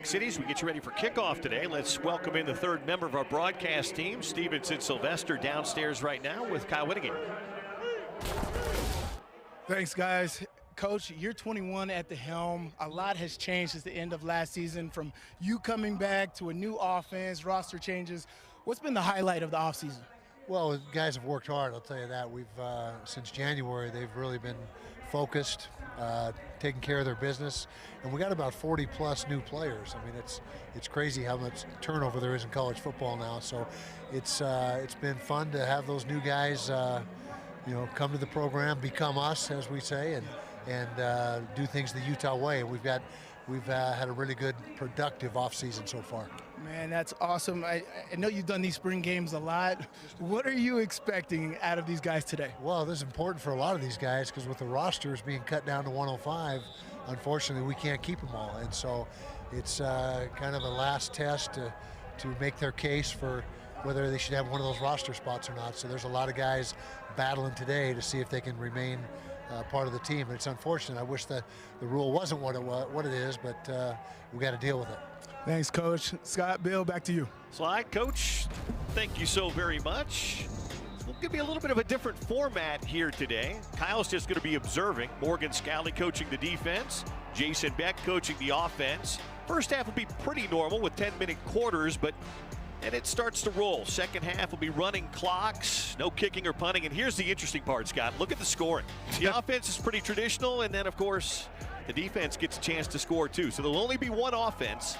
City as we get you ready for kickoff today. Let's welcome in the third member of our broadcast team, Stevenson Sylvester, downstairs right now with Kyle Whittingham. Thanks, guys. Coach, you're 21 at the helm. A lot has changed since the end of last season, from you coming back to a new offense, roster changes. What's been the highlight of the offseason? Well, guys have worked hard, I'll tell you that. We've since January, they've really been focused, taking care of their business, and we got about 40+ new players. I mean, it's crazy how much turnover there is in college football now. So it's been fun to have those new guys, come to the program, become us, as we say, and do things the Utah way. We've had a really good, productive offseason so far. Man, that's awesome. I know you've done these spring games a lot. What are you expecting out of these guys today? Well, this is important for a lot of these guys because with the rosters being cut down to 105, unfortunately, we can't keep them all. And so it's kind of a last test to make their case for whether they should have one of those roster spots or not. So there's a lot of guys battling today to see if they can remain part of the team. It's unfortunate. I wish that the rule wasn't what it is, but we got to deal with it. Thanks, Coach. Scott, Bill, back to you. Slide, Coach, thank you so very much. It's going to be a little bit of a different format here today. Kyle's just going to be observing. Morgan Scally coaching the defense. Jason Beck coaching the offense. First half will be pretty normal with 10-minute quarters, and it starts to roll. Second half will be running clocks, no kicking or punting. And here's the interesting part, Scott. Look at the scoring. The offense is pretty traditional, and then, of course, the defense gets a chance to score too. So there'll only be one offense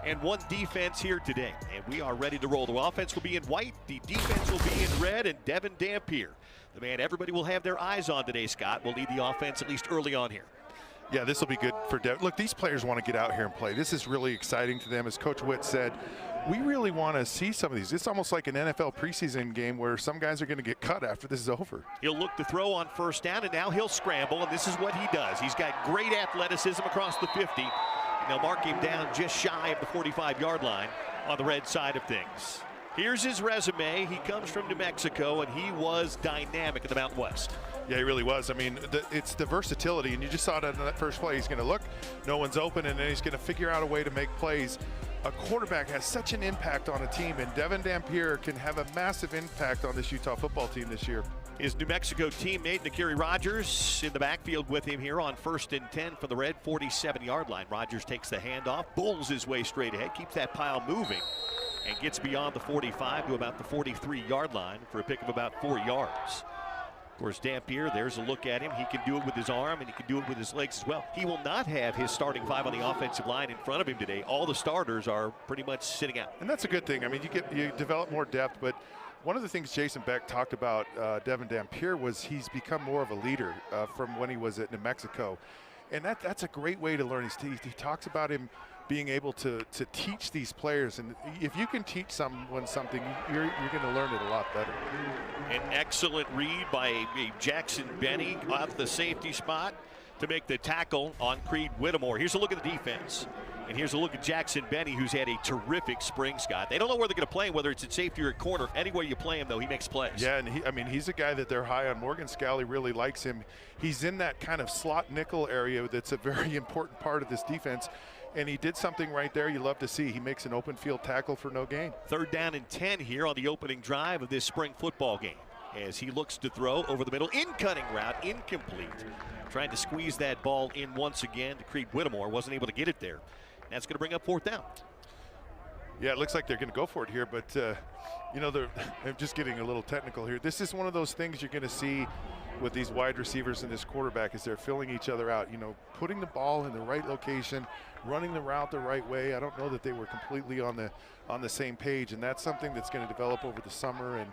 and one defense here today. And we are ready to roll. The offense will be in white, the defense will be in red, and Devin Dampier, the man everybody will have their eyes on today, Scott, will lead the offense at least early on here. Yeah, this will be good for Devin. Look, these players want to get out here and play. This is really exciting to them. As Coach Witt said, we really want to see some of these. It's almost like an NFL preseason game where some guys are going to get cut after this is over. He'll look to throw on first down, and now he'll scramble, and this is what he does. He's got great athleticism across the 50. And they'll mark him down just shy of the 45-yard line on the red side of things. Here's his resume. He comes from New Mexico, and he was dynamic in the Mountain West. Yeah, he really was. I mean, it's the versatility, and you just saw it in that first play. He's going to look, no one's open, and then he's going to figure out a way to make plays. A quarterback has such an impact on a team, and Devin Dampier can have a massive impact on this Utah football team this year. His New Mexico teammate, Nakiri Rogers, in the backfield with him here on 1st and 10 from the red 47-yard line. Rogers takes the handoff, bulls his way straight ahead, keeps that pile moving, and gets beyond the 45 to about the 43-yard line for a pick of about 4 yards. Of course, Dampier, there's a look at him. He can do it with his arm, and he can do it with his legs as well. He will not have his starting 5 on the offensive line in front of him today. All the starters are pretty much sitting out. And that's a good thing. I mean, you develop more depth, but one of the things Jason Beck talked about Devin Dampier was he's become more of a leader from when he was at New Mexico. And that's a great way to learn. He talks about him being able to teach these players. And if you can teach someone something, you're going to learn it a lot better. An excellent read by Jackson Benny off the safety spot to make the tackle on Creed Whittemore. Here's a look at the defense. And here's a look at Jackson Benny, who's had a terrific spring, Scott. They don't know where they're going to play him, whether it's at safety or at corner. Anywhere you play him, though, he makes plays. Yeah, and he's a guy that they're high on. Morgan Scally really likes him. He's in that kind of slot nickel area that's a very important part of this defense. And he did something right there you love to see. He makes an open field tackle for no gain. 3rd down and 10 here on the opening drive of this spring football game. As he looks to throw over the middle, in-cutting route, incomplete. Trying to squeeze that ball in once again to Creed Whittemore. Wasn't able to get it there. That's going to bring up 4th down. Yeah, it looks like they're going to go for it here, but I'm just getting a little technical here. This is one of those things you're going to see with these wide receivers and this quarterback is they're filling each other out, putting the ball in the right location, running the route the right way. I don't know that they were completely on the same page, and that's something that's going to develop over the summer and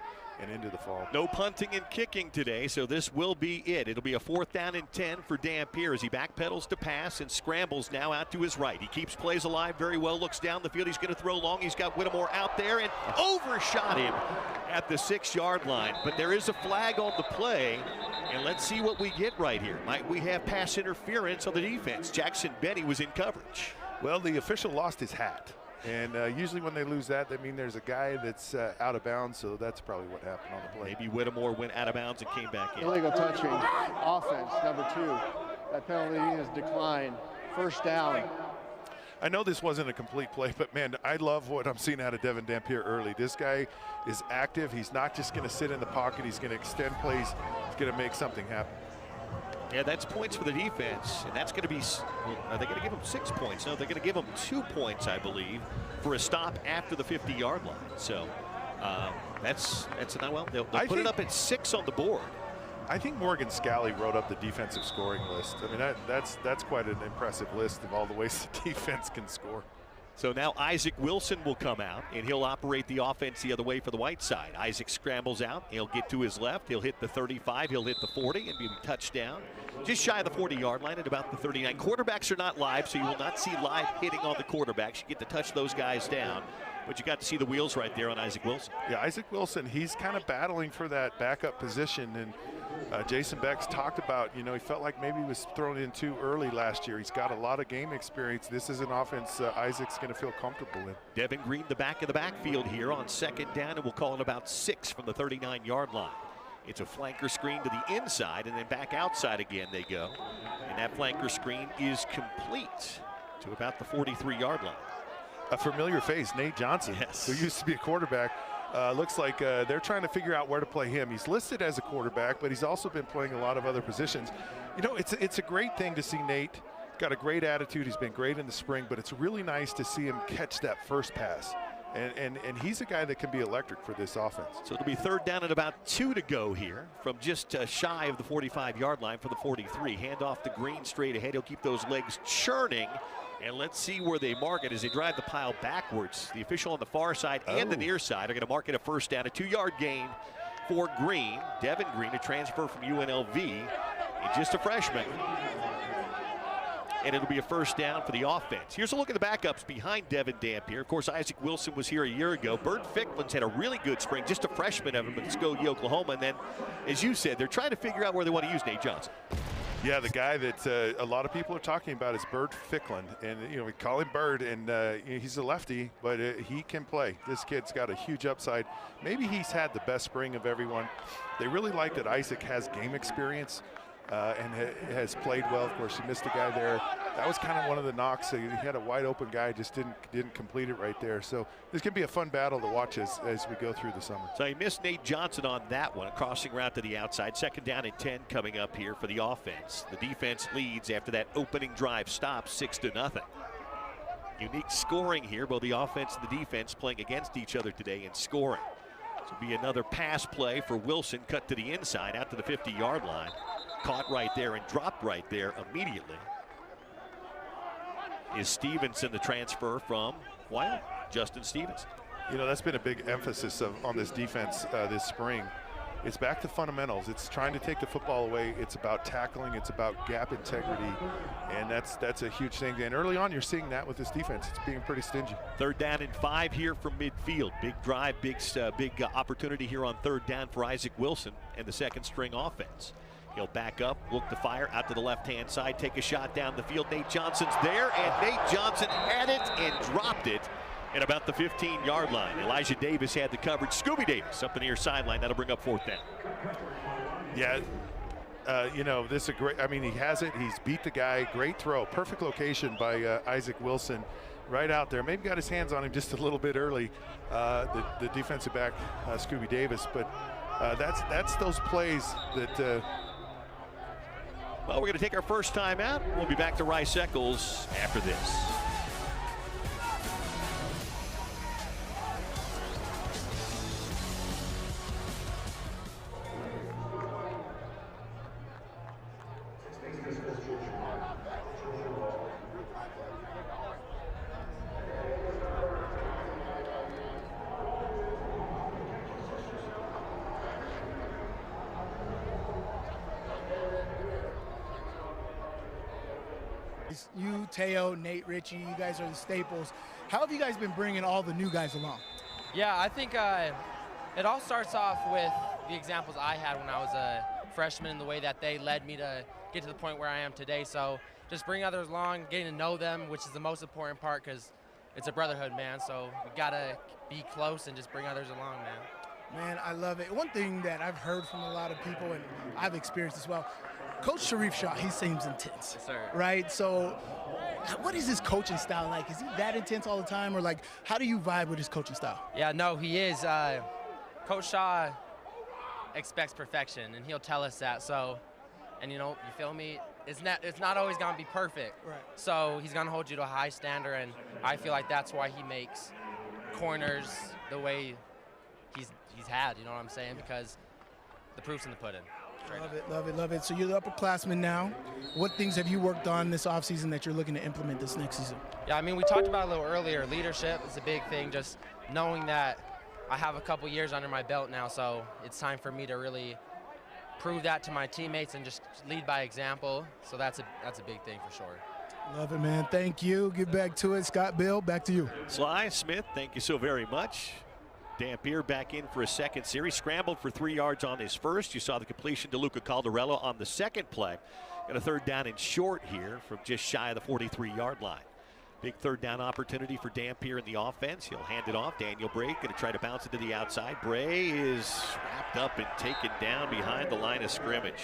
into the fall. No punting and kicking today, so this will be it. It'll be a 4th down and 10 for Dampier as he backpedals to pass and scrambles now out to his right. He keeps plays alive very well, looks down the field. He's going to throw long. He's got Whittemore out there and overshot him at the 6-yard line. But there is a flag on the play, and let's see what we get right here. Might we have pass interference on the defense? Jackson Benny was in coverage. Well, the official lost his hat. And usually when they lose that means there's a guy that's out of bounds, so that's probably what happened on the play. Maybe Whittemore went out of bounds and came back in. Illegal touching, offense, number 2. That penalty has declined. 1st down. I know this wasn't a complete play, but man, I love what I'm seeing out of Devin Dampier early. This guy is active. He's not just going to sit in the pocket. He's going to extend plays. He's going to make something happen. Yeah, that's points for the defense, and that's going to be, are they going to give him 6 points? No, they're going to give him 2 points, I believe, for a stop after the 50-yard line. So that's well, they'll put it up at 6 on the board. I think Morgan Scalley wrote up the defensive scoring list. I mean, that's quite an impressive list of all the ways the defense can score. So now Isaac Wilson will come out, and he'll operate the offense the other way for the white side. Isaac scrambles out. He'll get to his left. He'll hit the 35. He'll hit the 40 and be a touchdown. Just shy of the 40-yard line at about the 39. Quarterbacks are not live, so you will not see live hitting on the quarterbacks. You get to touch those guys down. But you got to see the wheels right there on Isaac Wilson. Yeah, Isaac Wilson, he's kind of battling for that backup position. And Jason Beck's talked about, he felt like maybe he was thrown in too early last year. He's got a lot of game experience. This is an offense Isaac's going to feel comfortable in. Devin Green, the back of the backfield here on 2nd down, and we'll call it about 6 from the 39-yard line. It's a flanker screen to the inside, and then back outside again they go. And that flanker screen is complete to about the 43-yard line. A familiar face, Nate Johnson, yes, who used to be a quarterback. Looks like they're trying to figure out where to play him. He's listed as a quarterback, but he's also been playing a lot of other positions. It's a great thing to see Nate. He's got a great attitude. He's been great in the spring, but it's really nice to see him catch that first pass. And he's a guy that can be electric for this offense. So it'll be 3rd down and about 2 to go here from just shy of the 45-yard line for the 43. Hand off to Green straight ahead. He'll keep those legs churning. And let's see where they mark it as they drive the pile backwards. The official on the far side and the near side are going to mark it a 1st down, a 2-yard gain for Green. Devin Green, a transfer from UNLV, and just a freshman. And it'll be a 1st down for the offense. Here's a look at the backups behind Devin Dampier. Of course, Isaac Wilson was here a year ago. Bert Ficklin's had a really good spring, just a freshman of him at Muskogee, Oklahoma. And then, as you said, they're trying to figure out where they want to use Nate Johnson. Yeah, the guy that a lot of people are talking about is Bert Ficklin. And, we call him Bird, and he's a lefty, but he can play. This kid's got a huge upside. Maybe he's had the best spring of everyone. They really like that Isaac has game experience and has played well. Of course, he missed a guy there. That was kind of one of the knocks. He had a wide open guy, just didn't complete it right there. So this can be a fun battle to watch as we go through the summer. So he missed Nate Johnson on that one, crossing route to the outside. 2nd down and 10 coming up here for the offense. The defense leads after that opening drive stop 6-0. Unique scoring here, both the offense and the defense playing against each other today in scoring. This will be another pass play for Wilson, cut to the inside out to the 50-yard line. Caught right there and dropped right there immediately. Is Stevenson, the transfer from Wyoming, Justin Stevenson. That's been a big emphasis on this defense this spring. It's back to fundamentals. It's trying to take the football away. It's about tackling. It's about gap integrity, and that's a huge thing. And early on, you're seeing that with this defense. It's being pretty stingy. 3rd down and 5 here from midfield. Big drive, big opportunity here on 3rd down for Isaac Wilson and the 2nd string offense. He'll back up, look to fire out to the left-hand side, take a shot down the field. Nate Johnson's there, and Nate Johnson had it and dropped it at about the 15-yard line. Elijah Davis had the coverage. Scooby Davis up the near sideline. That'll bring up 4th down. Yeah, this is a great, he has it. He's beat the guy. Great throw. Perfect location by Isaac Wilson right out there. Maybe got his hands on him just a little bit early, the defensive back, Scooby Davis. But that's those plays that well, we're going to take our first time out. We'll be back to Rice Eccles after this. You, Teo, Nate Ritchie, you guys are the staples. How have you guys been bringing all the new guys along? Yeah, I think it all starts off with the examples I had when I was a freshman and the way that they led me to get to the point where I am today. So just bring others along, getting to know them, which is the most important part because it's a brotherhood, man. So we got to be close and just bring others along, man. Man, I love it. One thing that I've heard from a lot of people, and I've experienced as well, Coach Sharif Shaw, he seems intense, Yes, sir. right? So What is his coaching style like? Is he that intense all the time, or like, how do you vibe with his coaching style? Yeah, no, he is. Coach Shaw expects perfection, and he'll tell us that. So, and you feel me? It's not always gonna be perfect. Right. So he's gonna hold you to a high standard, and I feel like that's why he makes corners the way he's had. You know what I'm saying? Because the proof's in the pudding. Love it, love it, love it. So you're the upperclassman now. What things have you worked on this offseason that you're looking to implement this next season? Yeah, I mean, we talked about it a little earlier. Leadership is a big thing. Just knowing that I have a couple years under my belt now, so it's time for me to really prove that to my teammates and just lead by example. So that's a big thing for sure. Love it, man. Thank you. Get back to it. Scott, Bill, back to you. Sly Smith, thank you so very much. Dampier back in for a second series. Scrambled for 3 yards on his first. You saw the completion to Luca Caldarello on the second play. Got a third down and short here from just shy of the 43-yard line. Big third down opportunity for Dampier in the offense. He'll hand it off. Daniel Bray going to try to bounce it to the outside. Bray is wrapped up and taken down behind the line of scrimmage.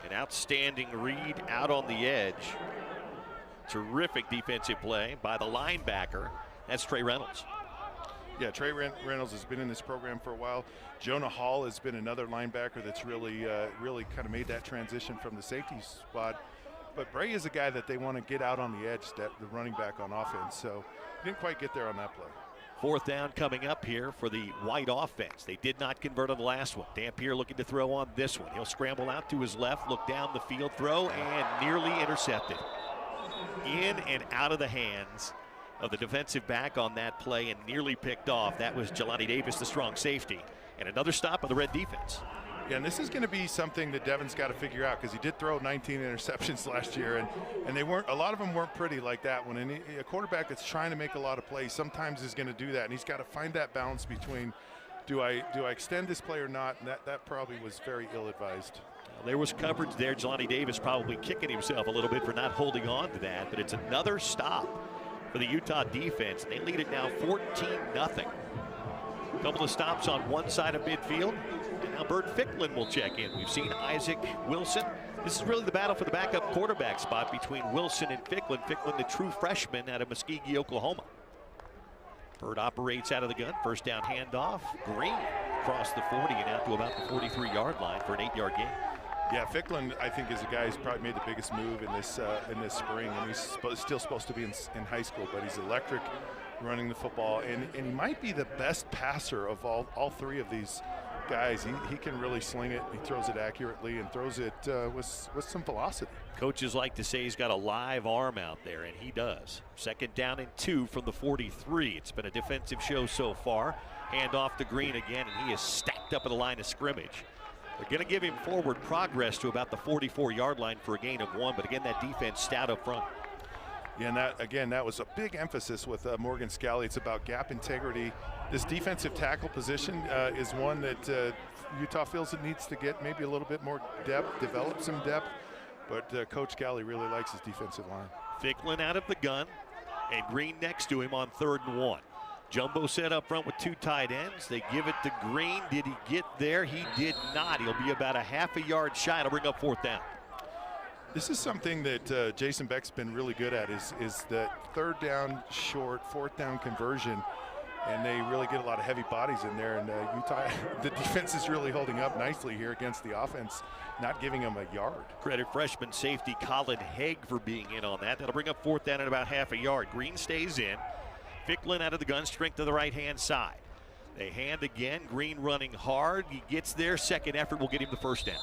An outstanding read out on the edge. Terrific defensive play by the linebacker. That's Trey Reynolds. Yeah, Trey Reynolds has been in this program for a while. Jonah Hall has been another linebacker that's really kind of made that transition from the safety spot. But Bray is a guy that they want to get out on the edge, the running back on offense. So didn't quite get there on that play. Fourth down coming up here for the White offense. They did not convert on the last one. Dampier looking to throw on this one. He'll scramble out to his left, look down the field, throw, and nearly intercepted. In and out of the hands of the defensive back on that play and nearly picked off. That was Jelani Davis, the strong safety. And another stop of the red defense. Yeah, and this is going to be something that Devin's got to figure out, because he did throw 19 interceptions last year, and they weren't, a lot of them weren't pretty like that. When a quarterback that's trying to make a lot of plays sometimes is going to do that, and he's got to find that balance between do I extend this play or not, and that probably was very ill-advised. Well, there was coverage there. Jelani Davis probably kicking himself a little bit for not holding on to that, but it's another stop for the Utah defense. They lead it now 14-0. Couple of stops on one side of midfield. And now Bert Ficklin will check in. We've seen Isaac Wilson. This is really the battle for the backup quarterback spot between Wilson and Ficklin. Ficklin, the true freshman out of Muskogee, Oklahoma. Bert operates out of the gun. First down handoff. Green across the 40 and out to about the 43-yard line for an 8-yard gain. Yeah, Ficklin, I think, is a guy who's probably made the biggest move in this spring, and he's still supposed to be in high school, but he's electric running the football, and he might be the best passer of all three of these guys. He can really sling it. He throws it accurately and throws it with some velocity. Coaches like to say he's got a live arm out there, and he does. Second down and 2 from the 43. It's been a defensive show so far. Hand off to Green again, and he is stacked up at the line of scrimmage. They're going to give him forward progress to about the 44-yard line for a gain of 1, but again, that defense stout up front. Yeah, and that was a big emphasis with Morgan Scally. It's about gap integrity. This defensive tackle position is one that Utah feels it needs to get maybe a little bit more depth, develop some depth, but Coach Scally really likes his defensive line. Ficklin out of the gun, and Green next to him on 3rd and 1. Jumbo set up front with 2 tight ends. They give it to Green. Did he get there? He did not. He'll be about a half a yard shy. It'll bring up 4th down. This is something that Jason Beck's been really good at is that 3rd down short, 4th down conversion, and they really get a lot of heavy bodies in there. And Utah, the defense is really holding up nicely here against the offense, not giving them a yard. Credit freshman safety Colin Haig for being in on that. That'll bring up 4th down at about half a yard. Green stays in. Ficklin out of the gun, strength to the right-hand side. They hand again. Green running hard. He gets there. Second effort will get him the 1st down.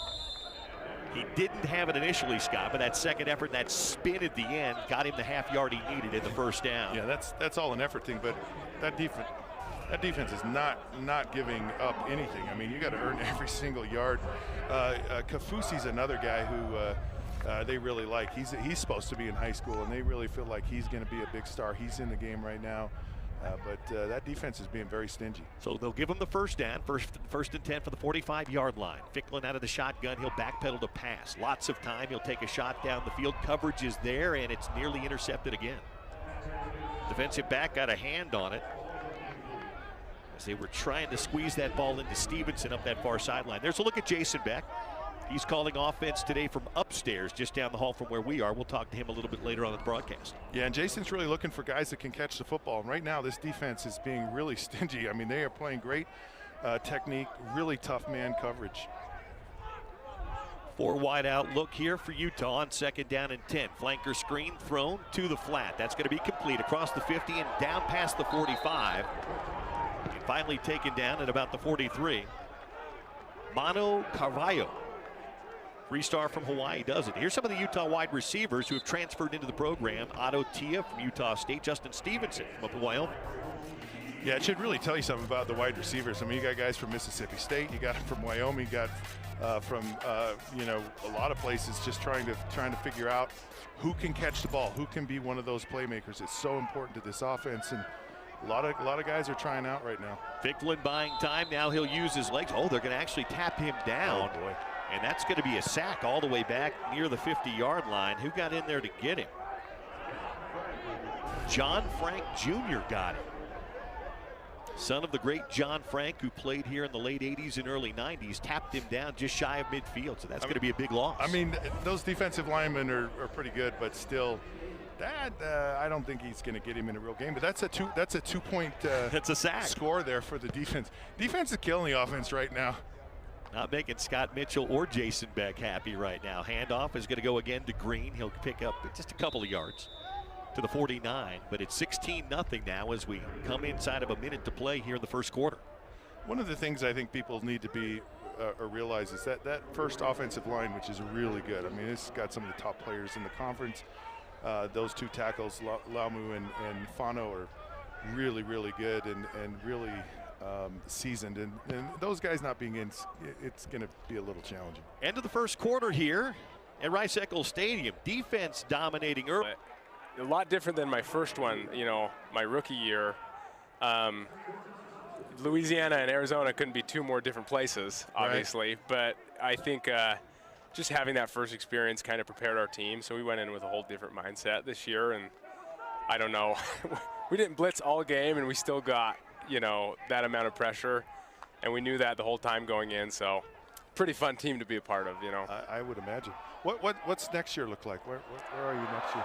He didn't have it initially, Scott, but that second effort, that spin at the end, got him the half yard he needed in the 1st down. Yeah, that's all an effort thing, but that defense is not giving up anything. I mean, you got to earn every single yard. Kafusi's another guy who they really like. He's supposed to be in high school, and they really feel like he's going to be a big star. He's in the game right now. But that defense is being very stingy. So they'll give him the 1st down, first and 10 for the 45-yard line. Ficklin out of the shotgun. He'll backpedal to pass. Lots of time. He'll take a shot down the field. Coverage is there, and it's nearly intercepted again. Defensive back got a hand on it as they were trying to squeeze that ball into Stevenson up that far sideline. There's a look at Jason Beck. He's calling offense today from upstairs, just down the hall from where we are. We'll talk to him a little bit later on in the broadcast. Yeah, and Jason's really looking for guys that can catch the football. And right now, this defense is being really stingy. I mean, they are playing great technique, really tough man coverage. 4 wide out look here for Utah on 2nd down and 10. Flanker screen thrown to the flat. That's going to be complete across the 50 and down past the 45. And finally taken down at about the 43. Mano Carvalho. 3-star from Hawaii does it. Here's some of the Utah wide receivers who have transferred into the program. Otto Tia from Utah State. Justin Stevenson from up in Wyoming. Yeah, it should really tell you something about the wide receivers. I mean, you got guys from Mississippi State, you got them from Wyoming, you got from you know, a lot of places, just trying to figure out who can catch the ball, who can be one of those playmakers. It's so important to this offense, and a lot of guys are trying out right now. Ficklin buying time. Now he'll use his legs. Oh, they're going to actually tap him down. Oh boy. And that's going to be a sack all the way back near the 50-yard line. Who got in there to get him? John Frank Jr. got him. Son of the great John Frank, who played here in the late 80s and early 90s, tapped him down just shy of midfield. So that's going to be a big loss. I mean, those defensive linemen are pretty good, but still, that I don't think he's going to get him in a real game. But that's a two-point that's a sack score there for the defense. Defense is killing the offense right now. Not making Scott Mitchell or Jason Beck happy right now. Handoff is going to go again to Green. He'll pick up just a couple of yards to the 49, but it's 16-0 now as we come inside of a minute to play here in the first quarter. One of the things I think people need to be or realize is that first offensive line, which is really good. I mean, it's got some of the top players in the conference. Those 2 tackles, Lamu and Fano, are really, really good and really seasoned, and those guys not being in, it's going to be a little challenging. End of the first quarter here at Rice-Eccles Stadium. Defense dominating early. A lot different than my first one, you know, my rookie year. Louisiana and Arizona couldn't be 2 more different places, obviously, right. But I think just having that first experience kind of prepared our team, so we went in with a whole different mindset this year, and I don't know, we didn't blitz all game, and we still got, you know, that amount of pressure, and we knew that the whole time going in, so pretty fun team to be a part of, you know. I would imagine. What's next year look like? Where are you next year?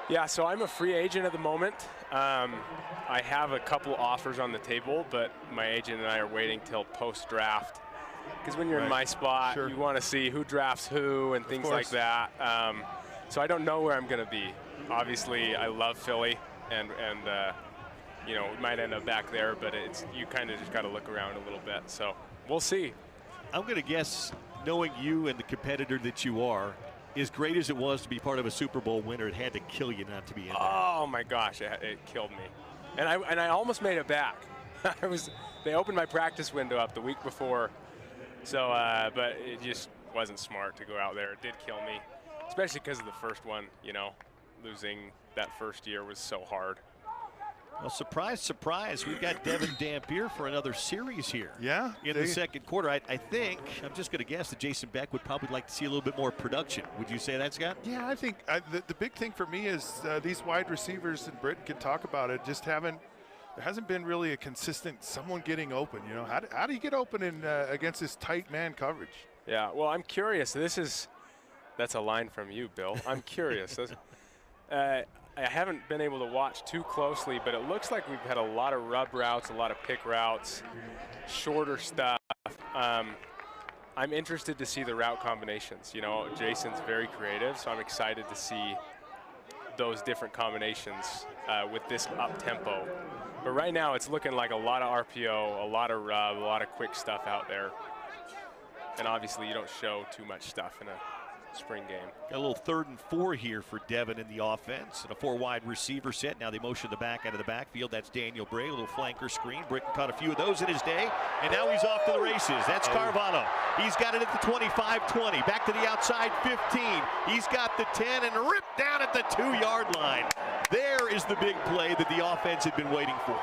Yeah, so I'm a free agent at the moment. I have a couple offers on the table, but my agent and I are waiting till post-draft. Because when you're in my spot, you want to see who drafts who and things like that. So I don't know where I'm going to be. Obviously, I love Philly, and you know, we might end up back there, but you kind of just got to look around a little bit. So we'll see. I'm going to guess, knowing you and the competitor that you are, as great as it was to be part of a Super Bowl winner, it had to kill you not to be in there. Oh my gosh, it killed me, and I almost made it back. They opened my practice window up the week before, so but it just wasn't smart to go out there. It did kill me, especially because of the first one. You know, losing that first year was so hard. Well, surprise, surprise, we've got Devin Dampier for another series here. Yeah. In the second quarter. I think, I'm just going to guess that Jason Beck would probably like to see a little bit more production. Would you say that, Scott? Yeah, I think the big thing for me is these wide receivers, and Britton can talk about it, just there hasn't been really a consistent someone getting open. You know, how do you get open against this tight man coverage? Yeah, well, I'm curious. That's a line from you, Bill. I'm curious. I haven't been able to watch too closely, but it looks like we've had a lot of rub routes, a lot of pick routes, shorter stuff. I'm interested to see the route combinations. You know, Jason's very creative, so I'm excited to see those different combinations with this up-tempo. But right now it's looking like a lot of RPO, a lot of rub, a lot of quick stuff out there. And obviously you don't show too much stuff in a spring game. Got a little 3rd and 4 here for Devin in the offense, and a 4-wide receiver set. Now they motion the back out of the backfield. That's Daniel Bray, a little flanker screen. Britton caught a few of those in his day, and now he's off to the races. That's Carvalho. He's got it at the 25-20, back to the outside 15. He's got the 10 and ripped down at the 2-yard line. There is the big play that the offense had been waiting for.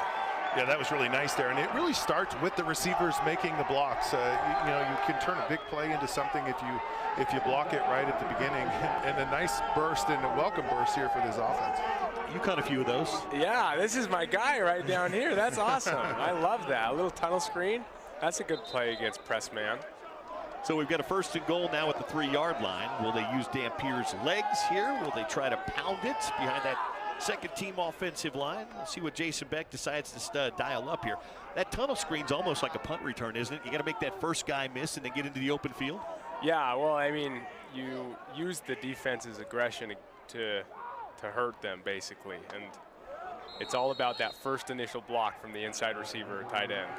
Yeah, that was really nice there, and it really starts with the receivers making the blocks. You know, you can turn a big play into something if you block it right at the beginning. And a nice burst and a welcome burst here for this offense. You caught a few of those. Yeah, this is my guy right down here. That's awesome. I love that. A little tunnel screen. That's a good play against press man. So we've got a 1st and goal now at the 3-yard line. Will they use Dampier's legs here? Will they try to pound it behind that second team offensive line? We'll see what Jason Beck decides to dial up here. That tunnel screen's almost like a punt return, isn't it? You got to make that first guy miss and then get into the open field. Yeah, well, I mean, you use the defense's aggression to hurt them, basically. And it's all about that first initial block from the inside receiver or tight end.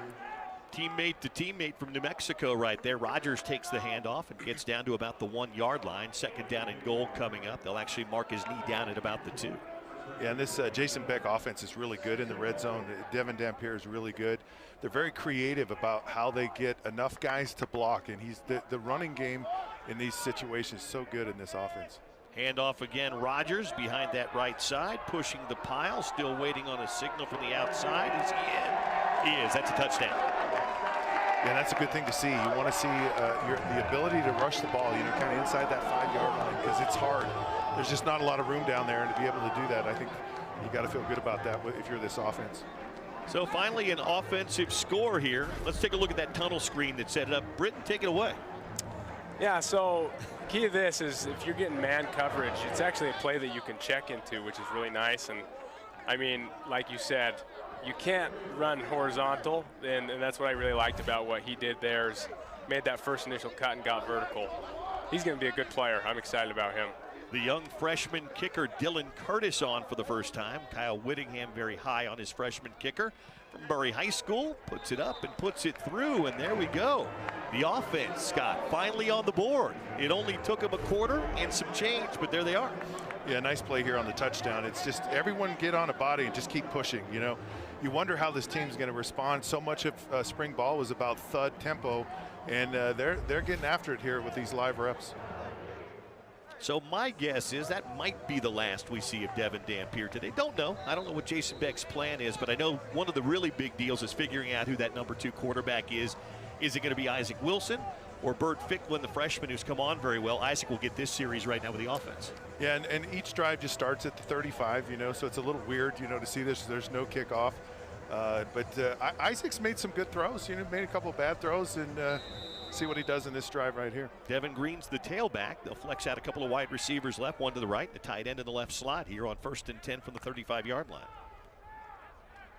Teammate to teammate from New Mexico right there. Rogers takes the handoff and gets down to about the 1-yard line. 2nd down and goal coming up. They'll actually mark his knee down at about the 2. Yeah, and this Jason Beck offense is really good in the red zone. Devin Dampier is really good. They're very creative about how they get enough guys to block, and he's the running game in these situations is so good in this offense. Handoff again, Rogers behind that right side, pushing the pile, still waiting on a signal from the outside. Is he in? He is. That's a touchdown. Yeah, that's a good thing to see. You want to see the ability to rush the ball, kind of inside that 5-yard line, because it's hard. There's just not a lot of room down there, and to be able to do that, I think you got to feel good about that if you're this offense. So finally an offensive score here. Let's take a look at that tunnel screen that set it up. Britton, take it away. Yeah, so key to this is if you're getting man coverage, it's actually a play that you can check into, which is really nice. And I mean, like you said, you can't run horizontal, and that's what I really liked about what he did there is made that first initial cut and got vertical. He's going to be a good player. I'm excited about him. The young freshman kicker Dylan Curtis on for the first time. Kyle Whittingham very high on his freshman kicker from Murray High School. Puts it up and puts it through, and there we go. The offense, Scott, finally on the board. It only took him a quarter and some change, but there they are. Yeah, nice play here on the touchdown. It's just everyone get on a body and just keep pushing. You wonder how this team's going to respond. So much of spring ball was about thud tempo, and they're getting after it here with these live reps. So my guess is that might be the last we see of Devin Dampier today. Don't know. I don't know what Jason Beck's plan is, but I know one of the really big deals is figuring out who that number 2 quarterback is. Is it going to be Isaac Wilson or Bert Ficklin, the freshman who's come on very well? Isaac will get this series right now with the offense. Yeah, and each drive just starts at the 35, so it's a little weird, to see this. There's no kickoff. But Isaac's made some good throws, made a couple bad throws, and see what he does in this drive right here. Devin Green's the tailback. They'll flex out a couple of wide receivers left, one to the right, the tight end in the left slot here on 1st and 10 from the 35-yard line.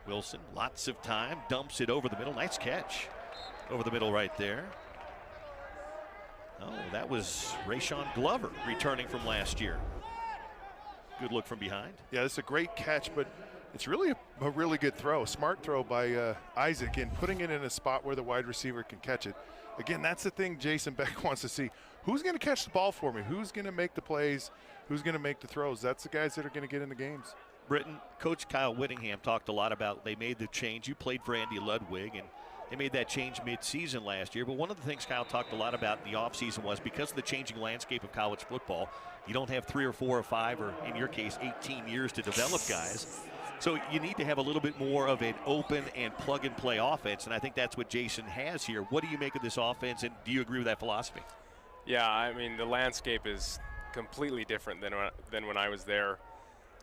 Wilson, lots of time, dumps it over the middle. Nice catch over the middle right there. Oh, that was Rashawn Glover returning from last year. Good look from behind. Yeah, this is a great catch, but it's really a really good throw. Smart throw by Isaac, and putting it in a spot where the wide receiver can catch it. Again, that's the thing Jason Beck wants to see. Who's going to catch the ball for me? Who's going to make the plays? Who's going to make the throws? That's the guys that are going to get in the games. Britton, Coach Kyle Whittingham talked a lot about they made the change. You played for Andy Ludwig, and they made that change mid-season last year. But one of the things Kyle talked a lot about in the offseason was because of the changing landscape of college football, you don't have 3 or 4 or 5 or, in your case, 18 years to develop guys. So you need to have a little bit more of an open and plug-and-play offense, and I think that's what Jason has here. What do you make of this offense, and do you agree with that philosophy? Yeah, I mean, the landscape is completely different than when I was there.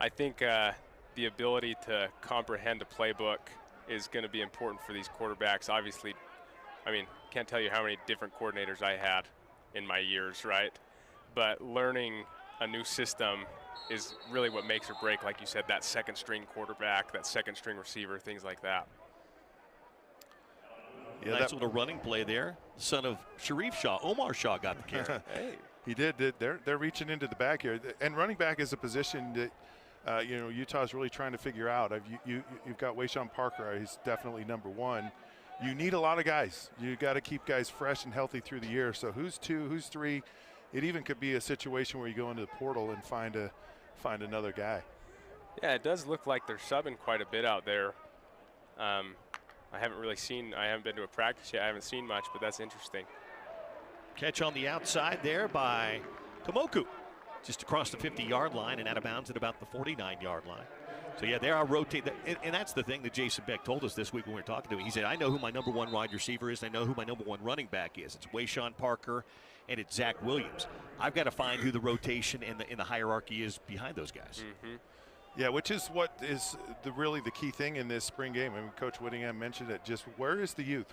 I think the ability to comprehend a playbook is going to be important for these quarterbacks. Obviously, I mean, can't tell you how many different coordinators I had in my years, right? But learning a new system is really what makes or break, like you said, that second string quarterback, that second string receiver, things like that. Yeah, nice little running play there. The son of Sharif Shaw, Omar Shaw got the carry. Hey, he did. They're reaching into the back here, and running back is a position that Utah's really trying to figure out. You've got Wayshawn Parker. He's definitely number 1. You need a lot of guys. You got to keep guys fresh and healthy through the year. So who's 2? Who's 3? It even could be a situation where you go into the portal and find another guy. Yeah, it does look like they're subbing quite a bit out there. I haven't been to a practice yet. I haven't seen much, but that's interesting. Catch on the outside there by Kamoku. Just across the 50-yard line and out of bounds at about the 49-yard line. So, yeah, they are rotating. And that's the thing that Jason Beck told us this week when we were talking to him. He said, I know who my number 1 wide receiver is. I know who my number 1 running back is. It's Wayshawn Parker and it's Zach Williams. I've got to find who the rotation and the hierarchy is behind those guys. Mm-hmm. Yeah, which is what is really the key thing in this spring game. I mean, Coach Whittingham mentioned it. Just where is the youth?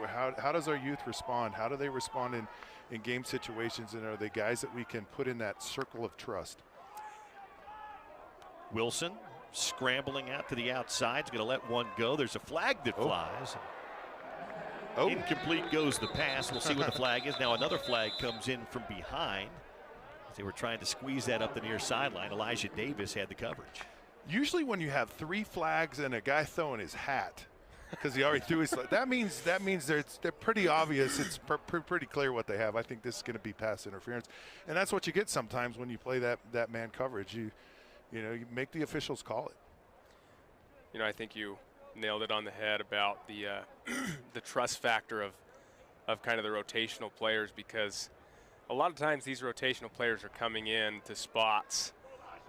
How does our youth respond? How do they respond in game situations? And are they guys that we can put in that circle of trust? Wilson scrambling out to the outside. He's going to let one go. There's a flag that flies. Oh. Incomplete goes the pass. We'll see what the flag is. Now another flag comes in from behind. They were trying to squeeze that up the near sideline. Elijah Davis had the coverage. Usually when you have 3 flags and a guy throwing his hat because he already threw his that means they're pretty obvious. It's pretty clear what they have. I think this is going to be pass interference, and that's what you get sometimes when you play that man coverage. You you make the officials call it. You know, I think you nailed it on the head about the the trust factor of kind of the rotational players, because a lot of times these rotational players are coming in to spots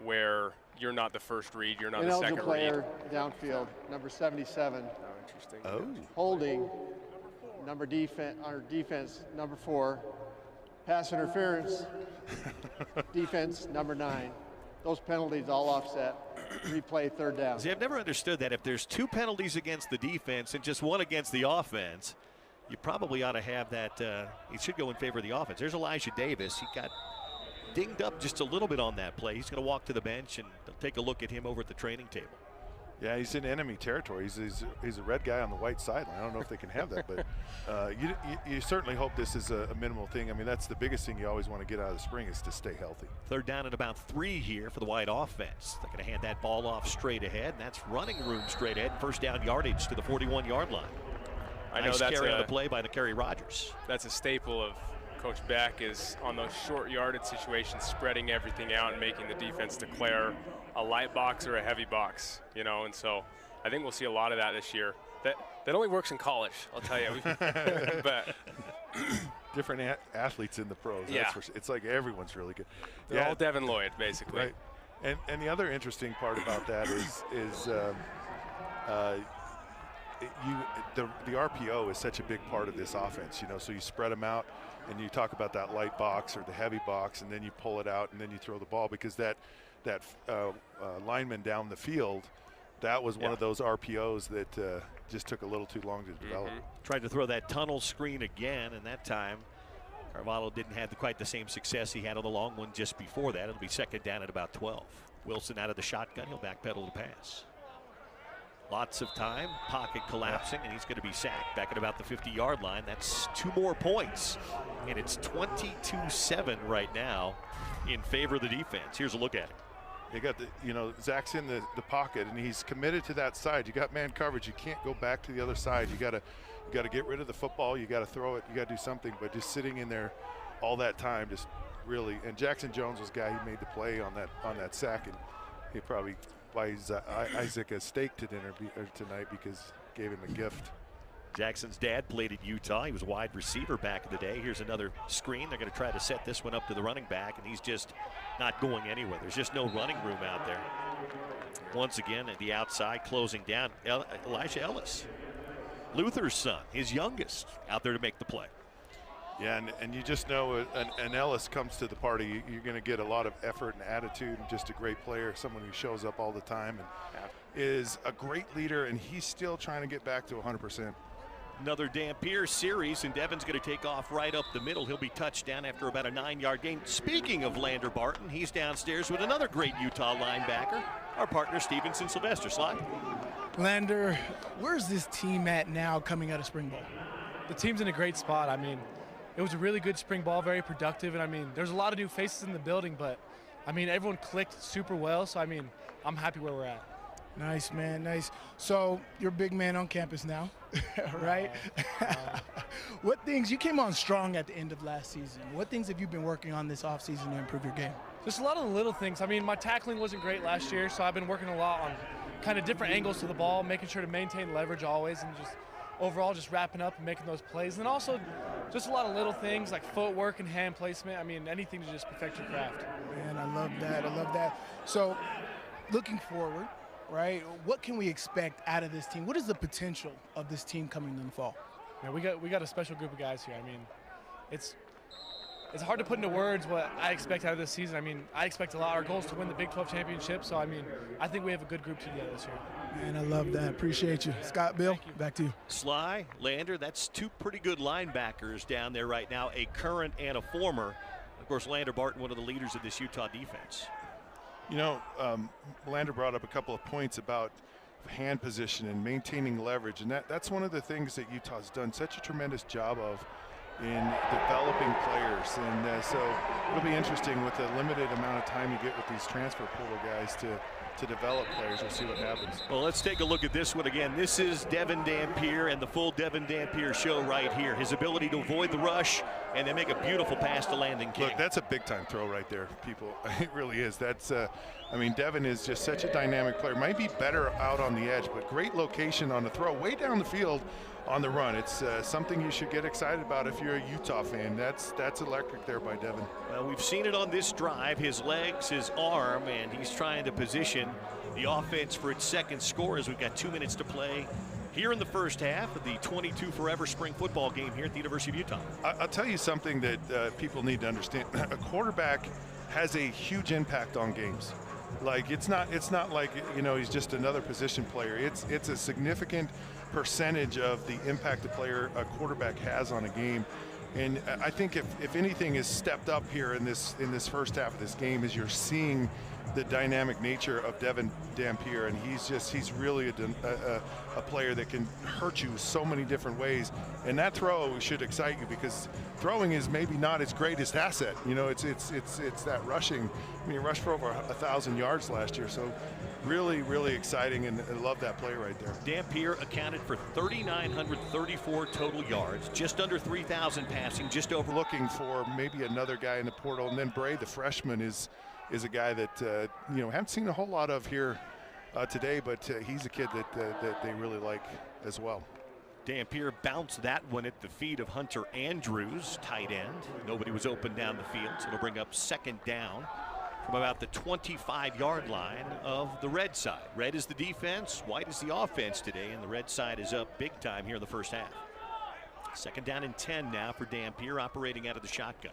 where you're not the first read, you're not the second read. Player downfield, number 77. Oh, interesting. Oh. Holding, defense, number 4. Pass interference, defense, number 9. Those penalties all offset. Replay, 3rd down. See, I've never understood that. If there's 2 penalties against the defense and just 1 against the offense, you probably ought to have that. It should go in favor of the offense. There's Elijah Davis. He got dinged up just a little bit on that play. He's going to walk to the bench, and they'll take a look at him over at the training table. Yeah, he's in enemy territory. He's a red guy on the white sideline. I don't know if they can have that, but you certainly hope this is a minimal thing. I mean, that's the biggest thing you always want to get out of the spring is to stay healthy. 3rd down and about 3 here for the White offense. They're going to hand that ball off straight ahead, and that's running room straight ahead. 1st down yardage to the 41-yard line. I know nice that's carry on the play by the Kerry Rogers. That's a staple of Coach Beck, is on those short yardage situations, spreading everything out and making the defense declare a light box or a heavy box, you know, and so I think we'll see a lot of that this year. That only works in college, I'll tell you. But different athletes in the pros. Yeah. That's for sure. It's like everyone's really good. They're all Devin Lloyd, basically. Right. And the other interesting part about that is the RPO is such a big part of this offense, you know, so you spread them out and you talk about that light box or the heavy box, and then you pull it out and then you throw the ball, because that lineman down the field, that was one of those RPOs that just took a little too long to develop. Tried to throw that tunnel screen again, and that time Carvalho didn't have quite the same success he had on the long one just before that. It'll be 2nd down at about 12. Wilson out of the shotgun. He'll backpedal the pass. Lots of time, pocket collapsing, and he's going to be sacked back at about the 50-yard line. That's 2 more points, and it's 22-7 right now in favor of the defense. Here's a look at it. You got Zach's in the pocket, and he's committed to that side. You got man coverage. You can't go back to the other side. You got to get rid of the football. You got to throw it. You got to do something. But just sitting in there all that time, just really. And Jackson Jones was the guy who made the play on that sack, and he probably buys Isaac a steak to dinner tonight because gave him a gift. Jackson's dad played at Utah. He was a wide receiver back in the day. Here's another screen. They're going to try to set this one up to the running back, and he's just not going anywhere. There's just no running room out there. Once again, at the outside, closing down, Elijah Ellis, Luther's son, his youngest, out there to make the play. Yeah, and you just know an Ellis comes to the party, you're going to get a lot of effort and attitude, and just a great player, someone who shows up all the time and is a great leader, and he's still trying to get back to 100%. Another Dampier series, and Devin's going to take off right up the middle. He'll be touched down after about a 9-yard gain. Speaking of Lander Barton, he's downstairs with another great Utah linebacker, our partner Stevenson Sylvester. Slide. Lander, where's this team at now coming out of spring ball? The team's in a great spot. I mean, it was a really good spring ball, very productive, and I mean, there's a lot of new faces in the building, but I mean, everyone clicked super well, so I mean, I'm happy where we're at. Nice, man, nice. So you're a big man on campus now, right? What things, you came on strong at the end of last season. What things have you been working on this offseason to improve your game? Just a lot of the little things. I mean, my tackling wasn't great last year, so I've been working a lot on kind of different angles to the ball, making sure to maintain leverage always, and just overall just wrapping up and making those plays. And also just a lot of little things like footwork and hand placement. I mean, anything to just perfect your craft. Man, I love that. I love that. So looking forward, right, what can we expect out of this team? What is the potential of this team coming in the fall? Yeah, we got a special group of guys here. I mean, it's it's hard to put into words what I expect out of this season. I mean, I expect a lot. Our goal is to win the Big 12 championship. So, I mean, I think we have a good group together this year. Man, I love that. Appreciate you. Scott, Bill, back to you. Sly, Lander, that's two pretty good linebackers down there right now, a current and a former. Of course, Lander Barton, one of the leaders of this Utah defense. You know, Lander brought up a couple of points about hand position and maintaining leverage, and that's one of the things that Utah's done such a tremendous job of in developing players. And so it'll be interesting with the limited amount of time you get with these transfer portal guys to develop players. We'll see what happens. Well, let's take a look at this one again. This is Devin Dampier and the full Devin Dampier show right here. His ability to avoid the rush and then make a beautiful pass to Landon King. Look, that's a big-time throw right there, people. It really is. That's, I mean, Devin is just such a dynamic player. Might be better out on the edge, but great location on the throw, way down the field on the run. It's something you should get excited about if you're a Utah fan. That's electric there by Devin. Well, we've seen it on this drive, his legs, his arm, and he's trying to position the offense for its second score as we've got 2 minutes to play here in the first half of the 22 Forever Spring football game here at the University of Utah. I'll tell you something that people need to understand. A quarterback has a huge impact on games. Like it's not like, you know, he's just another position player. It's a significant percentage of the impact a quarterback has on a game. And I think if anything is stepped up here in this first half of this game, is you're seeing the dynamic nature of Devin Dampier, and he's really a player that can hurt you so many different ways. And that throw should excite you, because throwing is maybe not its greatest asset. You know, it's that rushing. I mean, he rushed for over 1,000 yards last year, so really exciting, and I love that play right there. Dampier accounted for 3,934 total yards, just under 3,000 passing, just over. Looking for maybe another guy in the portal, and then Bray, the freshman, is a guy that you know, haven't seen a whole lot of here today, but he's a kid that they really like as well. Dampier bounced that one at the feet of Hunter Andrews, tight end. Nobody was open down the field, so it'll bring up second down from about the 25-yard line of the red side. Red is the defense, white is the offense today, and the red side is up big time here in the first half. Second down and 10 now for Dampier, operating out of the shotgun.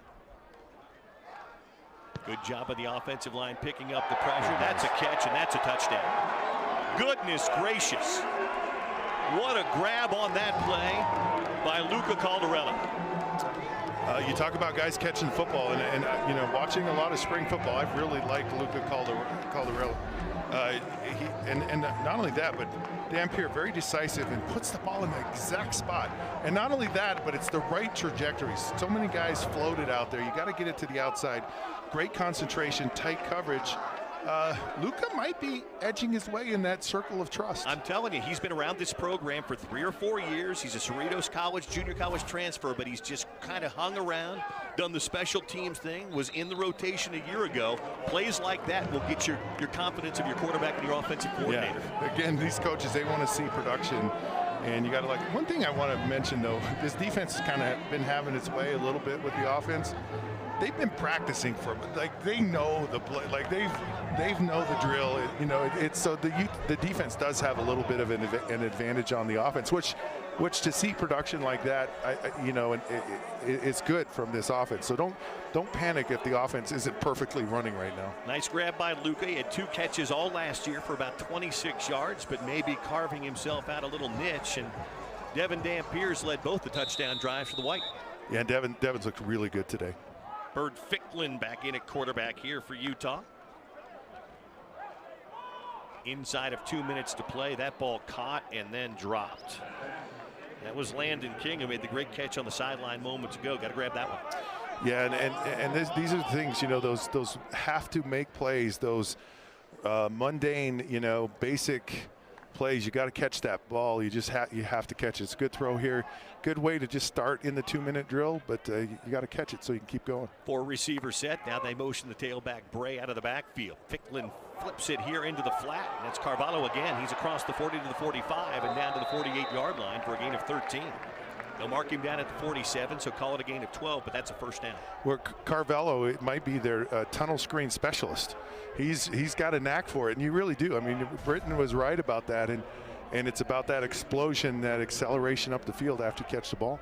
Good job of the offensive line picking up the pressure. That's a catch, and that's a touchdown. Goodness gracious. What a grab on that play by Luca Caldarella. You talk about guys catching football, and you know, watching a lot of spring football, I've really liked Luca Caldarella. And not only that, but Dampier very decisive and puts the ball in the exact spot. And not only that, but it's the right trajectories. So many guys floated out there. You got to get it to the outside. Great concentration, tight coverage. Luca might be edging his way in that circle of trust. I'm telling you, he's been around this program for 3 or 4 years. He's a Cerritos College, junior college transfer, but he's just kind of hung around, done the special teams thing, was in the rotation a year ago. Plays like that will get your confidence of your quarterback and your offensive coordinator. Yeah. Again, these coaches, they want to see production. And you got to like, one thing I want to mention though, this defense has kind of been having its way a little bit with the offense. They've been practicing for, like, they know the play, like they know the drill. You know, it's so the defense does have a little bit of an advantage on the offense, which to see production like that, you know, it's good from this offense. So don't panic if the offense isn't perfectly running right now. Nice grab by Luca. He had 2 catches all last year for about 26 yards, but maybe carving himself out a little niche. And Devin Dampier's led both the touchdown drives for the White. Yeah, Devin's looked really good today. Bird Ficklin back in at quarterback here for Utah. Inside of 2 minutes to play, that ball caught and then dropped. That was Landon King who made the great catch on the sideline moments ago. Got to grab that one. Yeah, and these are the things, you know, those have to make plays, those mundane, you know, basic plays. You got to catch that ball. You have to catch it. It's a good throw here. Good way to just start in the 2-minute drill, but you got to catch it so you can keep going. 4 receiver set. Now they motion the tailback Bray out of the backfield. Ficklin flips it here into the flat. And that's Carvalho again. He's across the 40 to the 45 and down to the 48-yard line for a gain of 13. They'll mark him down at the 47, so call it a gain of 12, but that's a first down. Where Carvalho, it might be their tunnel screen specialist. He's got a knack for it, and you really do. I mean, Britton was right about that, and it's about that explosion, that acceleration up the field after you catch the ball.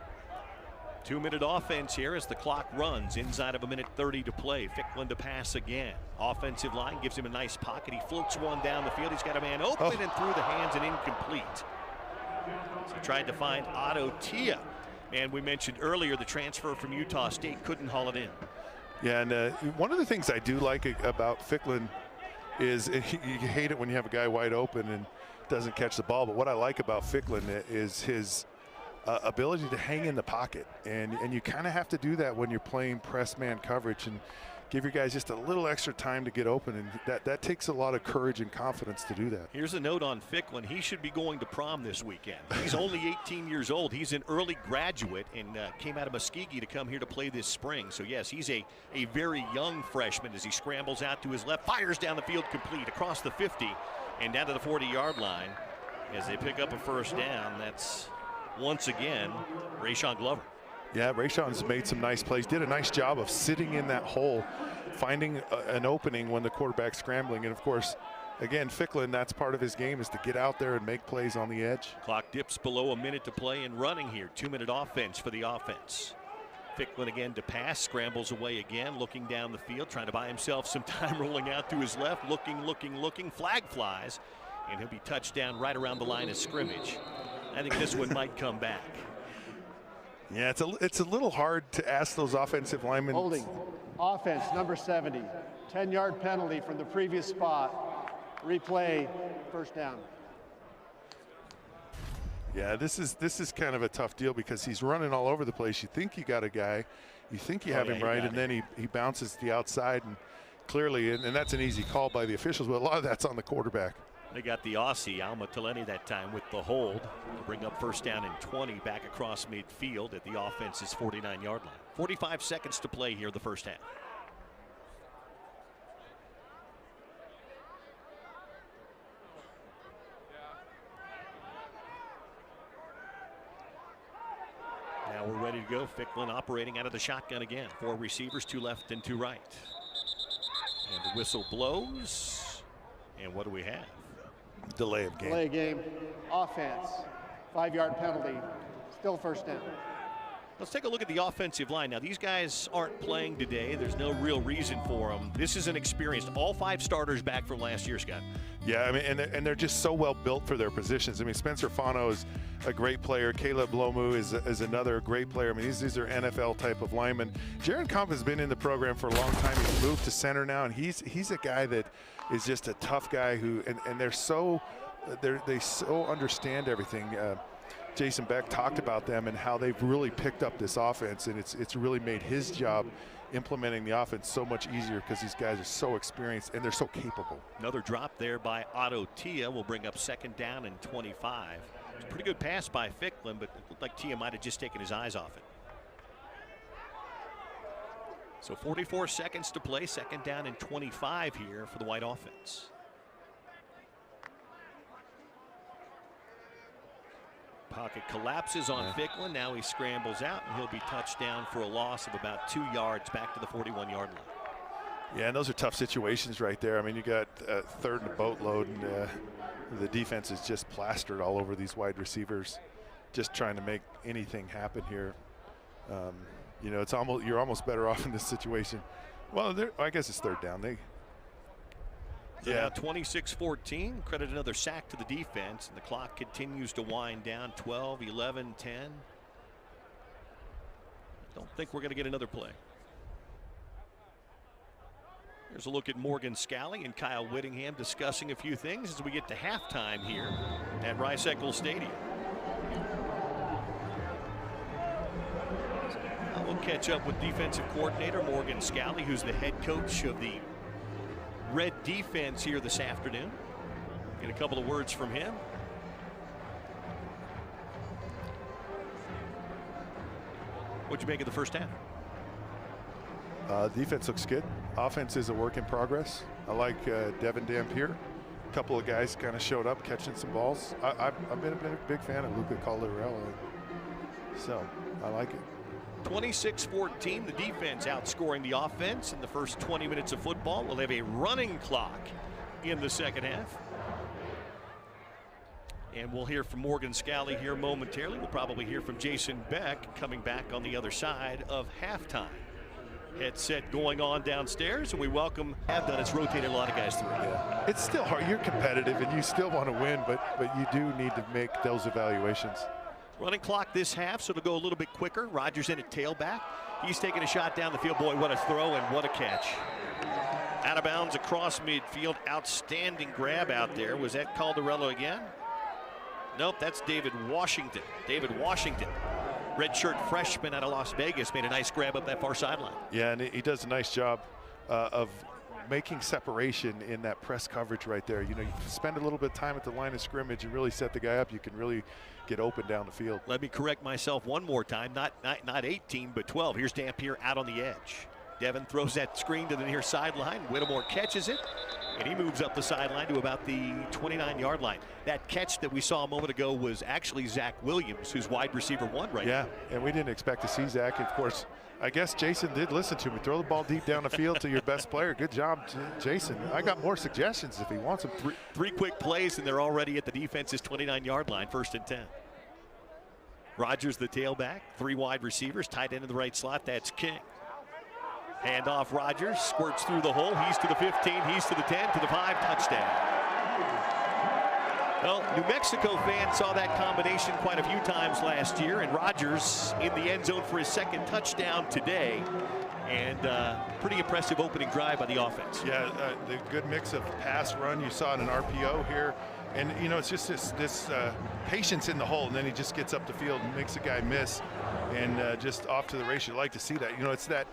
2-minute offense here as the clock runs inside of 1:30 to play. Ficklin to pass again. Offensive line gives him a nice pocket. He floats one down the field. He's got a man open and through the hands and incomplete. So he tried to find Otto Tia. And we mentioned earlier the transfer from Utah State couldn't haul it in. Yeah, and one of the things I do like about Ficklin is you hate it when you have a guy wide open and doesn't catch the ball. But what I like about Ficklin is his ability to hang in the pocket, and you kind of have to do that when you're playing press man coverage and give your guys just a little extra time to get open, and that takes a lot of courage and confidence to do that. Here's a note on Ficklin. He should be going to prom this weekend. He's only 18 years old. He's an early graduate and came out of Muskogee to come here to play this spring. So yes, he's a very young freshman as he scrambles out to his left, fires down the field complete across the 50 and down to the 40-yard line as they pick up a first down. That's once again Rayshon Glover. Yeah, Rayshon's made some nice plays. Did a nice job of sitting in that hole, finding an opening when the quarterback's scrambling. And of course, again, Ficklin, that's part of his game, is to get out there and make plays on the edge. Clock dips below a minute to play and running here. 2-minute offense for the offense. Ficklin again to pass, scrambles away again, looking down the field, trying to buy himself some time, rolling out to his left, looking, flag flies, and he'll be touched down right around the line of scrimmage. I think this one might come back. Yeah, it's a little hard to ask those offensive linemen. Holding. Offense, number 70. 10-yard penalty from the previous spot. Replay, first down. Yeah, this is kind of a tough deal because he's running all over the place. You think you got a guy, you think you have him right, and then he bounces to the outside, and clearly, and that's an easy call by the officials, but a lot of that's on the quarterback. They got the Aussie, Alma Taleni, that time with the hold to bring up first down and 20 back across midfield at the offense's 49-yard line. 45 seconds to play here the first half. Now we're ready to go. Ficklin operating out of the shotgun again. 4 receivers, 2 left and 2 right. And the whistle blows. And what do we have? Delay of game. Delay of game. Offense. 5-yard penalty. Still first down. Let's take a look at the offensive line. Now, these guys aren't playing today. There's no real reason for them. This is an experienced, all 5 starters back from last year, Scott. Yeah, I mean, and they're just so well built for their positions. I mean, Spencer Fano is a great player. Caleb Lomu is another great player. I mean, these are NFL type of linemen. Jaron Kump has been in the program for a long time. He's moved to center now, and he's a guy that is just a tough guy who, and they so understand everything. Jason Beck talked about them and how they've really picked up this offense, and it's really made his job implementing the offense so much easier because these guys are so experienced and they're so capable. Another drop there by Otto Tia will bring up second down and 25. It's a pretty good pass by Ficklin, but it looked like Tia might have just taken his eyes off it. So 44 seconds to play, second down and 25 here for the White offense. Pocket collapses on Ficklin. Now he scrambles out, and he'll be touched down for a loss of about 2 yards back to the 41-yard line. Yeah, and those are tough situations right there. I mean, you got third and a boatload, and the defense is just plastered all over these wide receivers, just trying to make anything happen here. You know, you're almost better off in this situation. Well, I guess it's third down. Yeah, 26-14. Credit another sack to the defense, and the clock continues to wind down. 12, 11, 10. Don't think we're going to get another play. Here's a look at Morgan Scally and Kyle Whittingham discussing a few things as we get to halftime here at Rice-Eccles Stadium. We'll catch up with defensive coordinator Morgan Scally, who's the head coach of the Red defense here this afternoon. Get a couple of words from him. What'd you make of the first half? Defense looks good. Offense is a work in progress. I like Devin Dampier. A couple of guys kind of showed up catching some balls. I've been a big fan of Luca Caldarella, so I like it. 26-14, the defense outscoring the offense in the first 20 minutes of football. We'll have a running clock in the second half. And we'll hear from Morgan Scally here momentarily. We'll probably hear from Jason Beck coming back on the other side of halftime. Headset going on downstairs, and we welcome. Have done. It's rotated a lot of guys through. Yeah. It's still hard. You're competitive, and you still want to win, but you do need to make those evaluations. Running clock this half, so it'll go a little bit quicker. Rogers in at tailback. He's taking a shot down the field. Boy, what a throw and what a catch. Out of bounds across midfield. Outstanding grab out there. Was that Caldarello again? Nope, that's David Washington. David Washington, redshirt freshman out of Las Vegas, made a nice grab up that far sideline. Yeah, and he does a nice job of making separation in that press coverage right there. You know, you can spend a little bit of time at the line of scrimmage and really set the guy up. You can really get open down the field. Let me correct myself one more time. Not 18, but 12. Here's Dampier out on the edge. Devin throws that screen to the near sideline. Whittemore catches it, and he moves up the sideline to about the 29-yard line. That catch that we saw a moment ago was actually Zach Williams, who's wide receiver 1 right now. Yeah, and we didn't expect to see Zach. Of course, I guess Jason did listen to me. Throw the ball deep down the field to your best player. Good job, Jason. I got more suggestions if he wants them. Three quick plays, and they're already at the defense's 29-yard line, 1st and 10. Rogers, the tailback, 3 wide receivers, tight end in the right slot. That's King. Hand off Rogers, squirts through the hole. He's to the 15, he's to the 10, to the 5, touchdown. Well, New Mexico fans saw that combination quite a few times last year, and Rogers in the end zone for his 2nd touchdown today. And pretty impressive opening drive by the offense. Yeah, the good mix of pass run. You saw in an RPO here. And, you know, it's just this patience in the hole, and then he just gets up the field and makes a guy miss and just off to the race. You like to see that. You know, it's that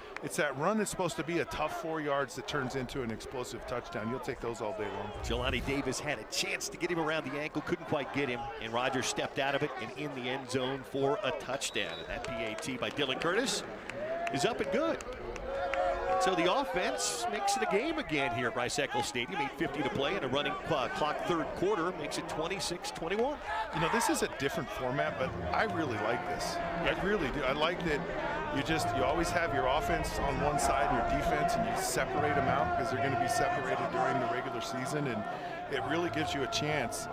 run that's supposed to be a tough 4 yards that turns into an explosive touchdown. You'll take those all day long. Jelani Davis had a chance to get him around the ankle, couldn't quite get him, and Rogers stepped out of it and in the end zone for a touchdown. And that PAT by Dylan Curtis is up and good. So the offense makes it a game again here at Rice-Eccles Stadium. 8:50 to play and a running clock 3rd quarter makes it 26-21. You know, this is a different format, but I really like this. I really do. I like that you always have your offense on one side and your defense, and you separate them out because they're going to be separated during the regular season, and it really gives you a chance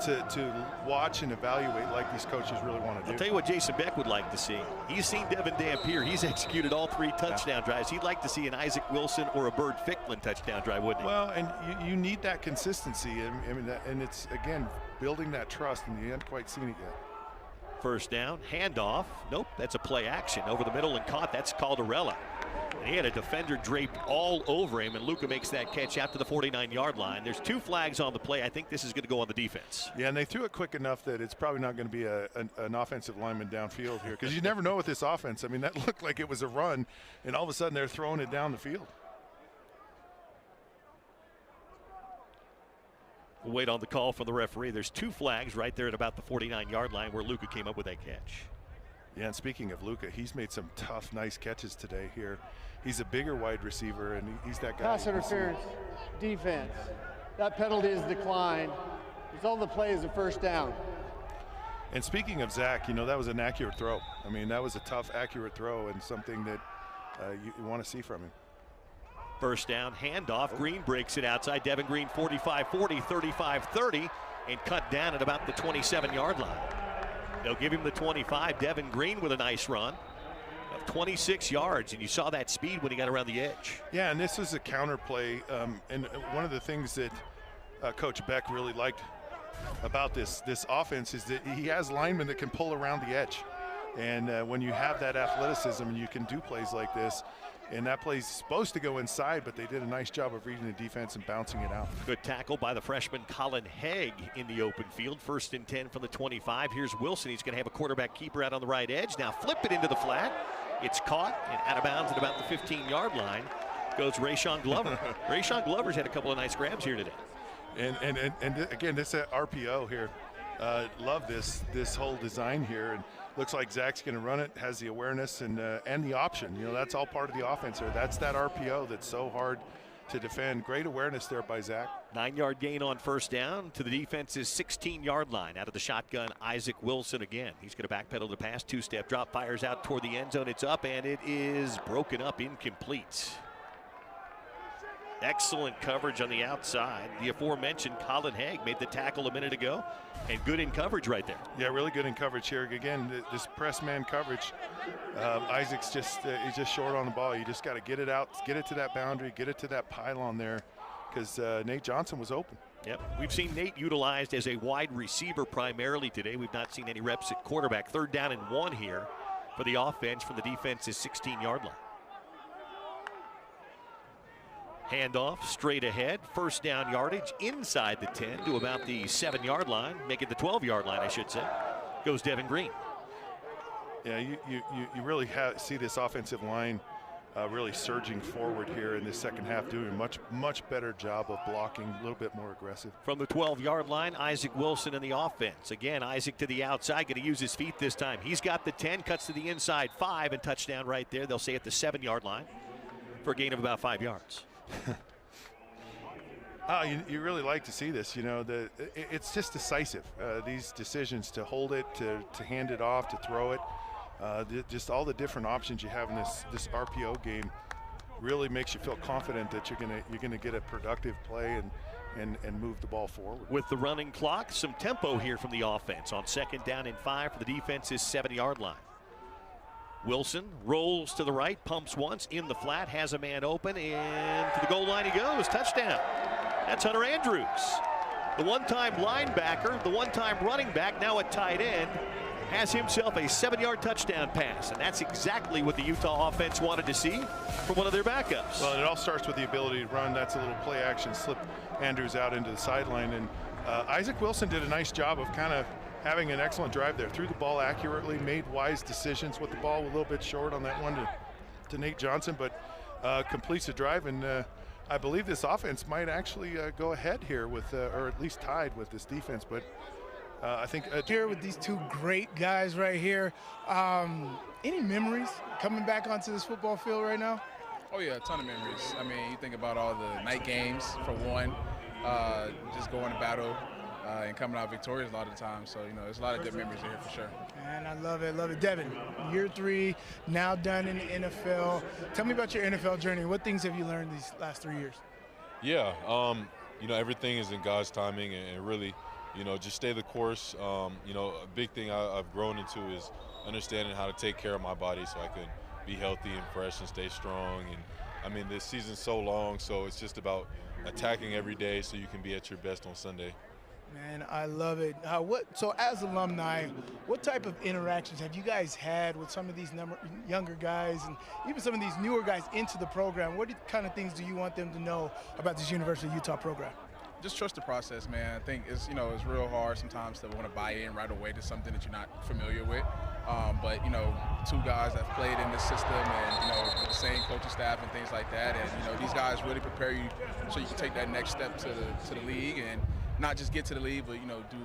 to watch and evaluate like these coaches really want to do. I'll tell you what Jason Beck would like to see. He's seen Devin Dampier. He's executed all 3 touchdown drives. He'd like to see an Isaac Wilson or a Bird Ficklin touchdown drive, wouldn't he? Well, and you need that consistency. I mean, and it's, again, building that trust, and you haven't quite seen it yet. 1st down, handoff. Nope, that's a play action. Over the middle and caught. That's Caldarella. And he had a defender draped all over him, and Luka makes that catch out to the 49-yard line. There's 2 flags on the play. I think this is going to go on the defense. Yeah, and they threw it quick enough that it's probably not going to be an offensive lineman downfield here, because you never know with this offense. I mean, that looked like it was a run, and all of a sudden they're throwing it down the field. We'll wait on the call from the referee. There's 2 flags right there at about the 49-yard line where Luka came up with that catch. Yeah, and speaking of Luka, he's made some tough, nice catches today here. He's a bigger wide receiver, and he's that guy. Pass interference, defense. That penalty is declined. Result of the play is a 1st down. And speaking of Zach, you know, that was an accurate throw. I mean, that was a tough, accurate throw, and something that you want to see from him. 1st down, handoff. Green breaks it outside. Devin Green 45-40, 35-30, and cut down at about the 27-yard line. They'll give him the 25. Devin Green with a nice run of 26 yards, and you saw that speed when he got around the edge. Yeah, and this is a counter play, and one of the things that Coach Beck really liked about this offense is that he has linemen that can pull around the edge. And when you have that athleticism and you can do plays like this, and that play's supposed to go inside, but they did a nice job of reading the defense and bouncing it out. Good tackle by the freshman Colin Haig in the open field. 1st and 10 from the 25. Here's Wilson. He's going to have a quarterback keeper out on the right edge. Now flip it into the flat. It's caught and out of bounds at about the 15-yard line goes Rayshon Glover. Rayshon Glover's had a couple of nice grabs here today. And again, this RPO here. Love this whole design here, and looks like Zach's going to run it, has the awareness and the option. You know, that's all part of the offense here. That's that RPO that's so hard to defend. Great awareness there by Zach. 9-yard gain on 1st down to the defense's 16-yard line. Out of the shotgun, Isaac Wilson again. He's going to backpedal the pass, 2-step drop, fires out toward the end zone. It's up, and it is broken up, incomplete. Excellent coverage on the outside. The aforementioned Colin Haig made the tackle a minute ago, and good in coverage right there. Yeah, really good in coverage here. Again, this press man coverage. Isaac's he's just short on the ball. You just got to get it out, get it to that boundary, get it to that pylon there, because Nate Johnson was open. Yep, we've seen Nate utilized as a wide receiver primarily today. We've not seen any reps at quarterback. 3rd down and 1 here for the offense from the defense's 16-yard line. Handoff straight ahead, 1st down yardage inside the 10 to about the 7-yard line, make it the 12-yard line, I should say. Goes Devin Green. Yeah, you really see this offensive line really surging forward here in this second half, doing a much better job of blocking, a little bit more aggressive. From the 12-yard line, Isaac Wilson in the offense. Again, Isaac to the outside, going to use his feet this time. He's got the 10, cuts to the inside 5, and touchdown right there. They'll say at the 7-yard line for a gain of about 5 yards. You really like to see this. You know, it's just decisive. These decisions to hold it, to hand it off, to throw it, just all the different options you have in this RPO game really makes you feel confident that you're gonna get a productive play and move the ball forward. With the running clock, some tempo here from the offense on 2nd down and 5 for the defense's 7-yard line. Wilson rolls to the right, pumps once in the flat, has a man open, and to the goal line he goes. Touchdown. That's Hunter Andrews. The one-time linebacker, the one-time running back, now a tight end, has himself a 7-yard touchdown pass. And that's exactly what the Utah offense wanted to see from one of their backups. Well, it all starts with the ability to run. That's a little play action, slip Andrews out into the sideline. And Isaac Wilson did a nice job of kind of having an excellent drive there. Threw the ball accurately, made wise decisions with the ball a little bit short on that one to Nate Johnson, but completes the drive. And I believe this offense might actually go ahead here with, or at least tied with this defense. But I think here with these two great guys right here. Any memories coming back onto this football field right now? Oh yeah, a ton of memories. I mean, you think about all the night games for one, just going to battle and coming out victorious a lot of the time. So, you know, there's a lot of good memories here for sure. And I love it, love it. Devin, year 3, now done in the NFL. Tell me about your NFL journey. What things have you learned these last 3 years? Yeah, you know, everything is in God's timing, and really, you know, just stay the course. You know, a big thing I've grown into is understanding how to take care of my body so I can be healthy and fresh and stay strong. And I mean, this season's so long, so it's just about attacking every day so you can be at your best on Sunday. Man, I love it. So as alumni, what type of interactions have you guys had with some of these younger guys and even some of these newer guys into the program? What kind of things do you want them to know about this University of Utah program? Just trust the process, man. I think it's real hard sometimes to want to buy in right away to something that you're not familiar with. But, you know, 2 guys that played in this system and, you know, with the same coaching staff and things like that. And, you know, these guys really prepare you so you can take that next step to the league and not just get to the league, but, you know, do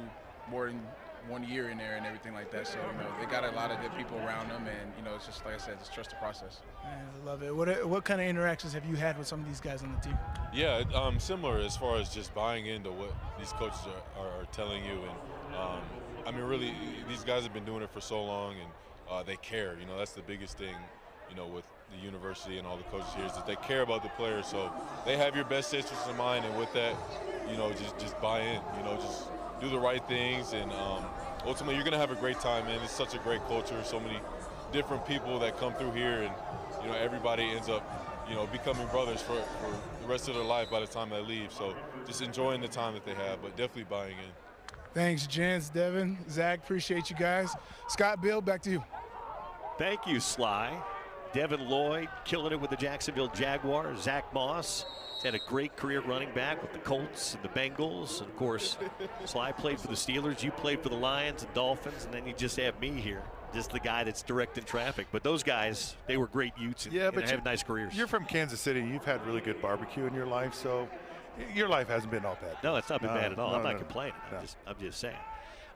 more than 1 year in there and everything like that. So, you know, they got a lot of good people around them, and, you know, it's just, like I said, just trust the process. Man, I love it. What kind of interactions have you had with some of these guys on the team? Yeah, similar as far as just buying into what these coaches are telling you. And, I mean, really, these guys have been doing it for so long, and they care. You know, that's the biggest thing, you know, with the university and all the coaches here is that they care about the players. So they have your best interests in mind, and with that, you know, just buy in, you know, just do the right things, and ultimately you're going to have a great time, man. It's such a great culture, so many different people that come through here, and, you know, everybody ends up, you know, becoming brothers for the rest of their life by the time they leave. So just enjoying the time that they have, but definitely buying in. Thanks, Jens, Devin, Zach, appreciate you guys. Scott, Bill, back to you. Thank you, Sly. Devin Lloyd killing it with the Jacksonville Jaguars. Zach Moss has had a great career running back with the Colts and the Bengals. And of course, Sly played for the Steelers. You played for the Lions and Dolphins. And then you just have me here, just the guy that's directing traffic. But those guys, they were great Utes and have nice careers. You're from Kansas City. You've had really good barbecue in your life, so your life hasn't been all bad. No, it's not been bad at all. I'm not complaining. I'm just saying.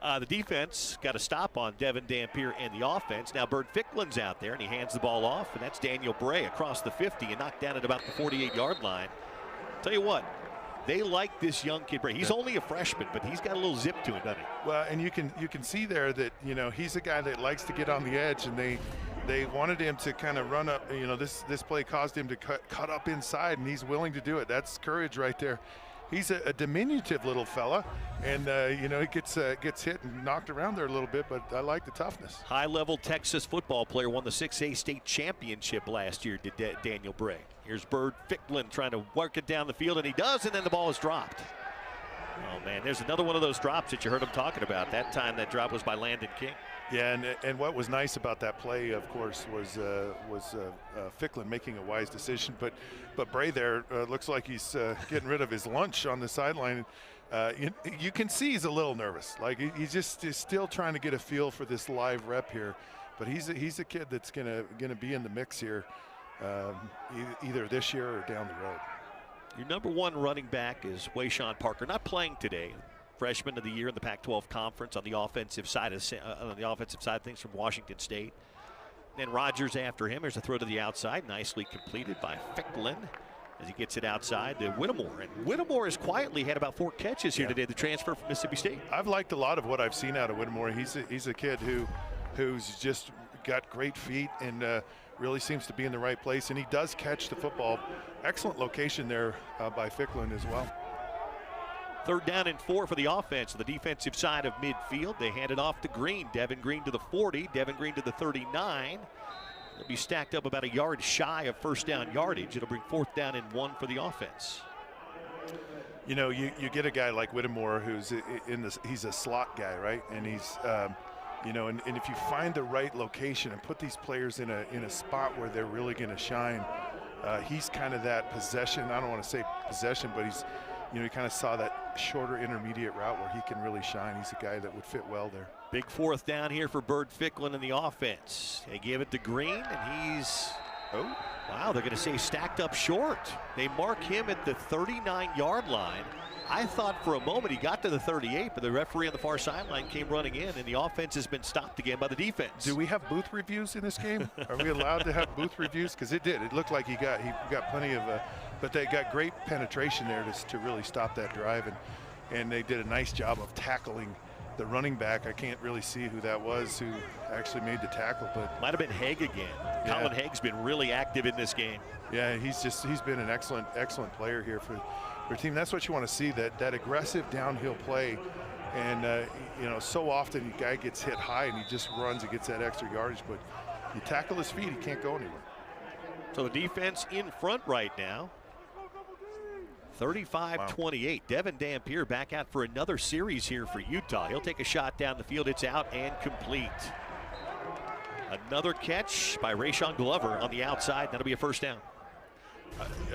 The defense got a stop on Devin Dampier and the offense. Now Bert Ficklin's out there, and he hands the ball off, and that's Daniel Bray across the 50 and knocked down at about the 48-yard line. Tell you what, they like this young kid Bray. He's only a freshman, but he's got a little zip to him, doesn't he? Well, and you can see there that, you know, he's a guy that likes to get on the edge, and they they wanted him to kind of run up. You know, this play caused him to cut up inside, and he's willing to do it. That's courage right there. He's a diminutive little fella, and you know, he gets hit and knocked around there a little bit, but I like the toughness. High-level Texas football player, won the 6A state championship last year, did Daniel Bray. Here's Bird Ficklin trying to work it down the field, and he does, and then the ball is dropped. Oh man, there's another one of those drops that you heard him talking about. That time that drop was by Landon King. Yeah, and what was nice about that play, of course, was Ficklin making a wise decision. But Bray there looks like he's getting rid of his lunch on the sideline. You can see he's a little nervous. Like he's still trying to get a feel for this live rep here. But he's a kid that's gonna be in the mix here, either this year or down the road. Your number one running back is Wayshawn Parker, not playing today. Freshman of the year in the Pac-12 Conference on the offensive side of things from Washington State. Then Rogers after him. There's a throw to the outside, nicely completed by Ficklin as he gets it outside to Whittemore. And Whittemore has quietly had about 4 catches here today, the transfer from Mississippi State. I've liked a lot of what I've seen out of Whittemore. He's a kid who's just got great feet and really seems to be in the right place, and he does catch the football. Excellent location there by Ficklin as well. 3rd down and 4 for the offense. The defensive side of midfield. They hand it off to Green. Devin Green to the 40. Devin Green to the 39. They'll be stacked up about a yard shy of first down yardage. It'll bring 4th down and 1 for the offense. You know, you get a guy like Whittemore who's he's a slot guy, right? And he's you know, and if you find the right location and put these players in a spot where they're really going to shine, he's kind of that possession. I don't want to say possession, but he's, you know, he kind of saw that shorter intermediate route where he can really shine. He's a guy that would fit well there. Big 4th down here for Bird Ficklin in the offense. They give it to Green, and he's, oh, wow, they're going to say stacked up short. They mark him at the 39-yard line. I thought for a moment he got to the 38, but the referee on the far sideline came running in, and the offense has been stopped again by the defense. Do we have booth reviews in this game? Are we allowed to have booth reviews? Because it did. It looked like he got plenty of, but they got great penetration there to really stop that drive, and they did a nice job of tackling the running back. I can't really see who that was who actually made the tackle, but might have been Haig again. Yeah. Colin Haig's been really active in this game. Yeah, he's been an excellent player here for their team. That's what you want to see, that aggressive downhill play. And you know, so often the guy gets hit high and he just runs and gets that extra yardage, but you tackle his feet, he can't go anywhere. So the defense in front right now. 35-28. Wow. Devin Dampier back out for another series here for Utah. He'll take a shot down the field. It's out and complete. Another catch by Rayshon Glover on the outside. That'll be a first down.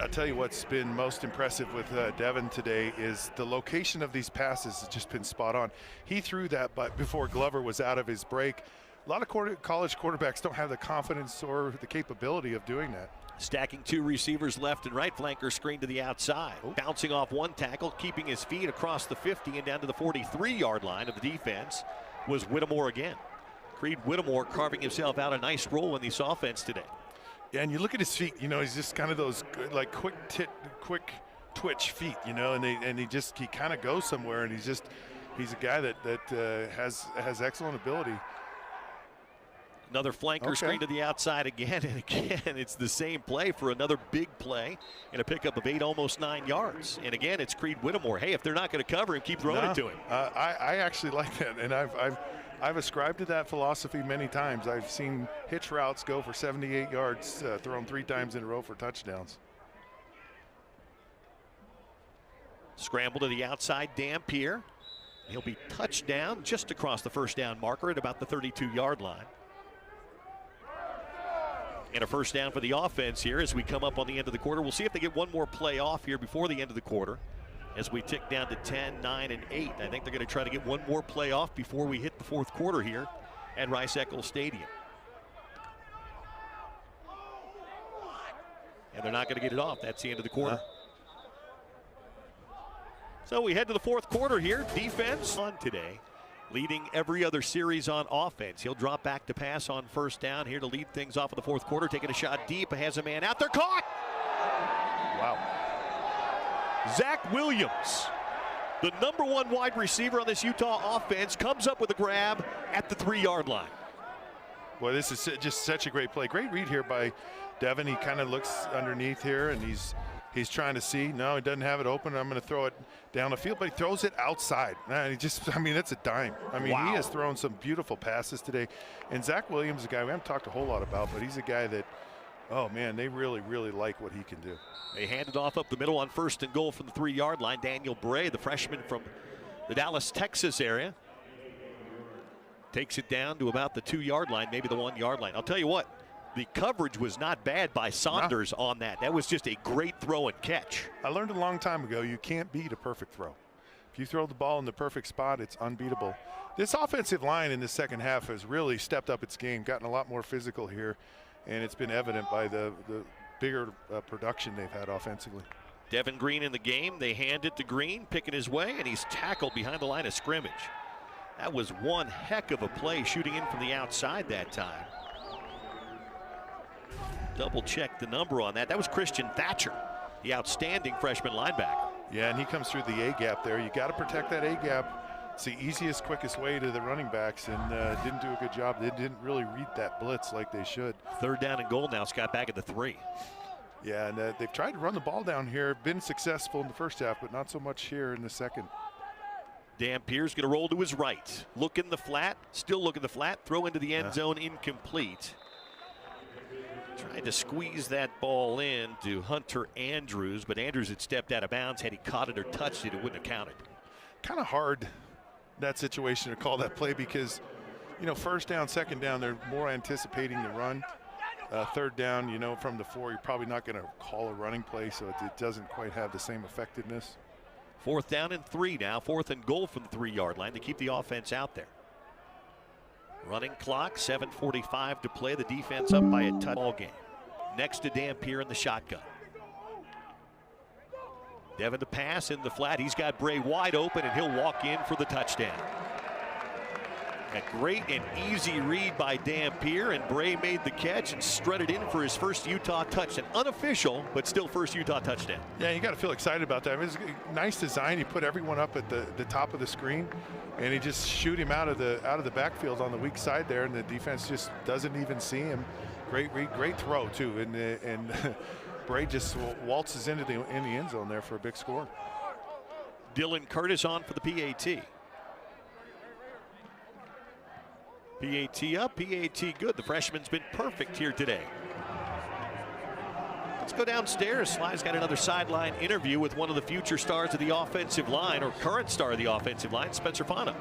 I'll tell you what's been most impressive with Devin today is the location of these passes has just been spot on. He threw that but before Glover was out of his break. A lot of college quarterbacks don't have the confidence or the capability of doing that. Stacking 2 receivers left and right. Flanker screen to the outside. Bouncing off 1 tackle, keeping his feet across the 50 and down to the 43-yard line of the defense was Whittemore again. Creed Whittemore carving himself out a nice role in this offense today. Yeah, and you look at his feet, you know, he's just kind of those good, like quick twitch feet, you know, and he kind of goes somewhere, and he's a guy that has excellent ability. Another flanker screen to the outside again, and again, it's the same play for another big play and a pickup of 8, almost 9 yards. And again, it's Creed Whittemore. Hey, if they're not going to cover him, keep throwing it to him. I actually like that, and I've ascribed to that philosophy many times. I've seen hitch routes go for 78 yards, thrown 3 times in a row for touchdowns. Scramble to the outside, Dampier. He'll be touched down just across the first down marker at about the 32-yard line. And a first down for the offense here as we come up on the end of the quarter. We'll see if they get one more play off here before the end of the quarter. As we tick down to 10, 9, and 8. I think they're going to try to get one more play off before we hit the 4th quarter here at Rice-Eccles Stadium. And they're not going to get it off. That's the end of the quarter. So we head to the 4th quarter here. Defense on today, leading every other series on offense. He'll drop back to pass on first down here to lead things off of the 4th quarter. Taking a shot deep, has a man out there, caught! Wow. Zach Williams, the number 1 wide receiver on this Utah offense, comes up with a grab at the 3-yard line. Boy, this is just such a great play. Great read here by Devin. He kind of looks underneath here, and he's trying to see. No, he doesn't have it open. I'm going to throw it down the field, but he throws it outside. Man, it's a dime. I mean, wow. He has thrown some beautiful passes today. And Zach Williams is a guy we haven't talked a whole lot about, but he's a guy that, oh, man, they really, really like what he can do. They hand it off up the middle on 1st and goal from the 3-yard line. Daniel Bray, the freshman from the Dallas, Texas area, takes it down to about the 2-yard line, maybe the 1-yard line. I'll tell you what, the coverage was not bad by Saunders on that. That was just a great throw and catch. I learned a long time ago, you can't beat a perfect throw. If you throw the ball in the perfect spot, it's unbeatable. This offensive line in the second half has really stepped up its game, gotten a lot more physical here, and it's been evident by the bigger production they've had offensively. Devin Green in the game. They hand it to Green, picking his way, and he's tackled behind the line of scrimmage. That was one heck of a play, shooting in from the outside that time. Double check the number on that. That was Christian Thatcher, the outstanding freshman linebacker. Yeah, and he comes through the A-gap there. You got to protect that A-gap. It's the easiest, quickest way to the running backs, and didn't do a good job. They didn't really read that blitz like they should. 3rd down and goal now. Scott back at the 3. Yeah, and they've tried to run the ball down here. Been successful in the first half, but not so much here in the second. Dampier's going to roll to his right. Look in the flat. Still looking the flat. Throw into the end zone. Incomplete. Trying to squeeze that ball in to Hunter Andrews, but Andrews had stepped out of bounds. Had he caught it or touched it, it wouldn't have counted. Kind of hard, that situation, to call that play because, you know, 1st down, 2nd down, they're more anticipating the run. 3rd down, you know, from the 4, you're probably not going to call a running play, so it doesn't quite have the same effectiveness. 4th down and 3 now. 4th and goal from the 3-yard line to keep the offense out there. Running clock, 7:45 to play. The defense up by a touch. Ball game. Next to Dampier in the shotgun. Devin to pass in the flat. He's got Bray wide open, and he'll walk in for the touchdown. A great and easy read by Dampier, and Bray made the catch and strutted in for his first Utah touchdown. Unofficial, but still first Utah touchdown. Yeah, you got to feel excited about that. It was a nice design. He put everyone up at the top of the screen, and he just shoot him out of the backfield on the weak side there, and the defense just doesn't even see him. Great read, great throw too, and Bray just waltzes into the end zone there for a big score. Dylan Curtis on for the PAT. PAT up, PAT good. The freshman's been perfect here today. Let's go downstairs. Sly's got another sideline interview with one of the future stars of the offensive line, or current star of the offensive line, Spencer Fano.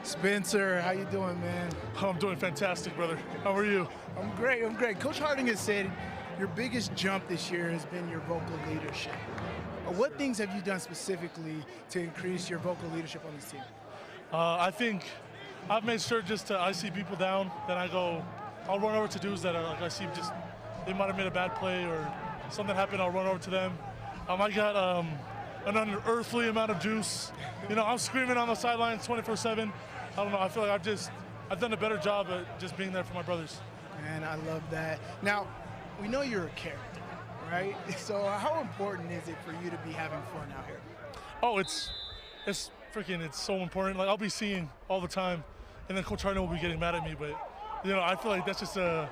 Spencer, how you doing, man? Oh, I'm doing fantastic, brother. How are you? I'm great, I'm great. Coach Harding has said your biggest jump this year has been your vocal leadership. What things have you done specifically to increase your vocal leadership on this team? I think I've made sure just I see people down, then I'll run over to dudes that are like I see just they might have made a bad play or something happened. I'll run over to them. I got an unearthly amount of juice. You know, I'm screaming on the sidelines 24/7. I don't know. I feel like I've done a better job at just being there for my brothers. Man, I love that. Now, we know you're a character, right? So how important is it for you to be having fun out here? Oh, it's so important. Like I'll be seeing all the time, and then Coach Harding will be getting mad at me. But you know, I feel like that's just the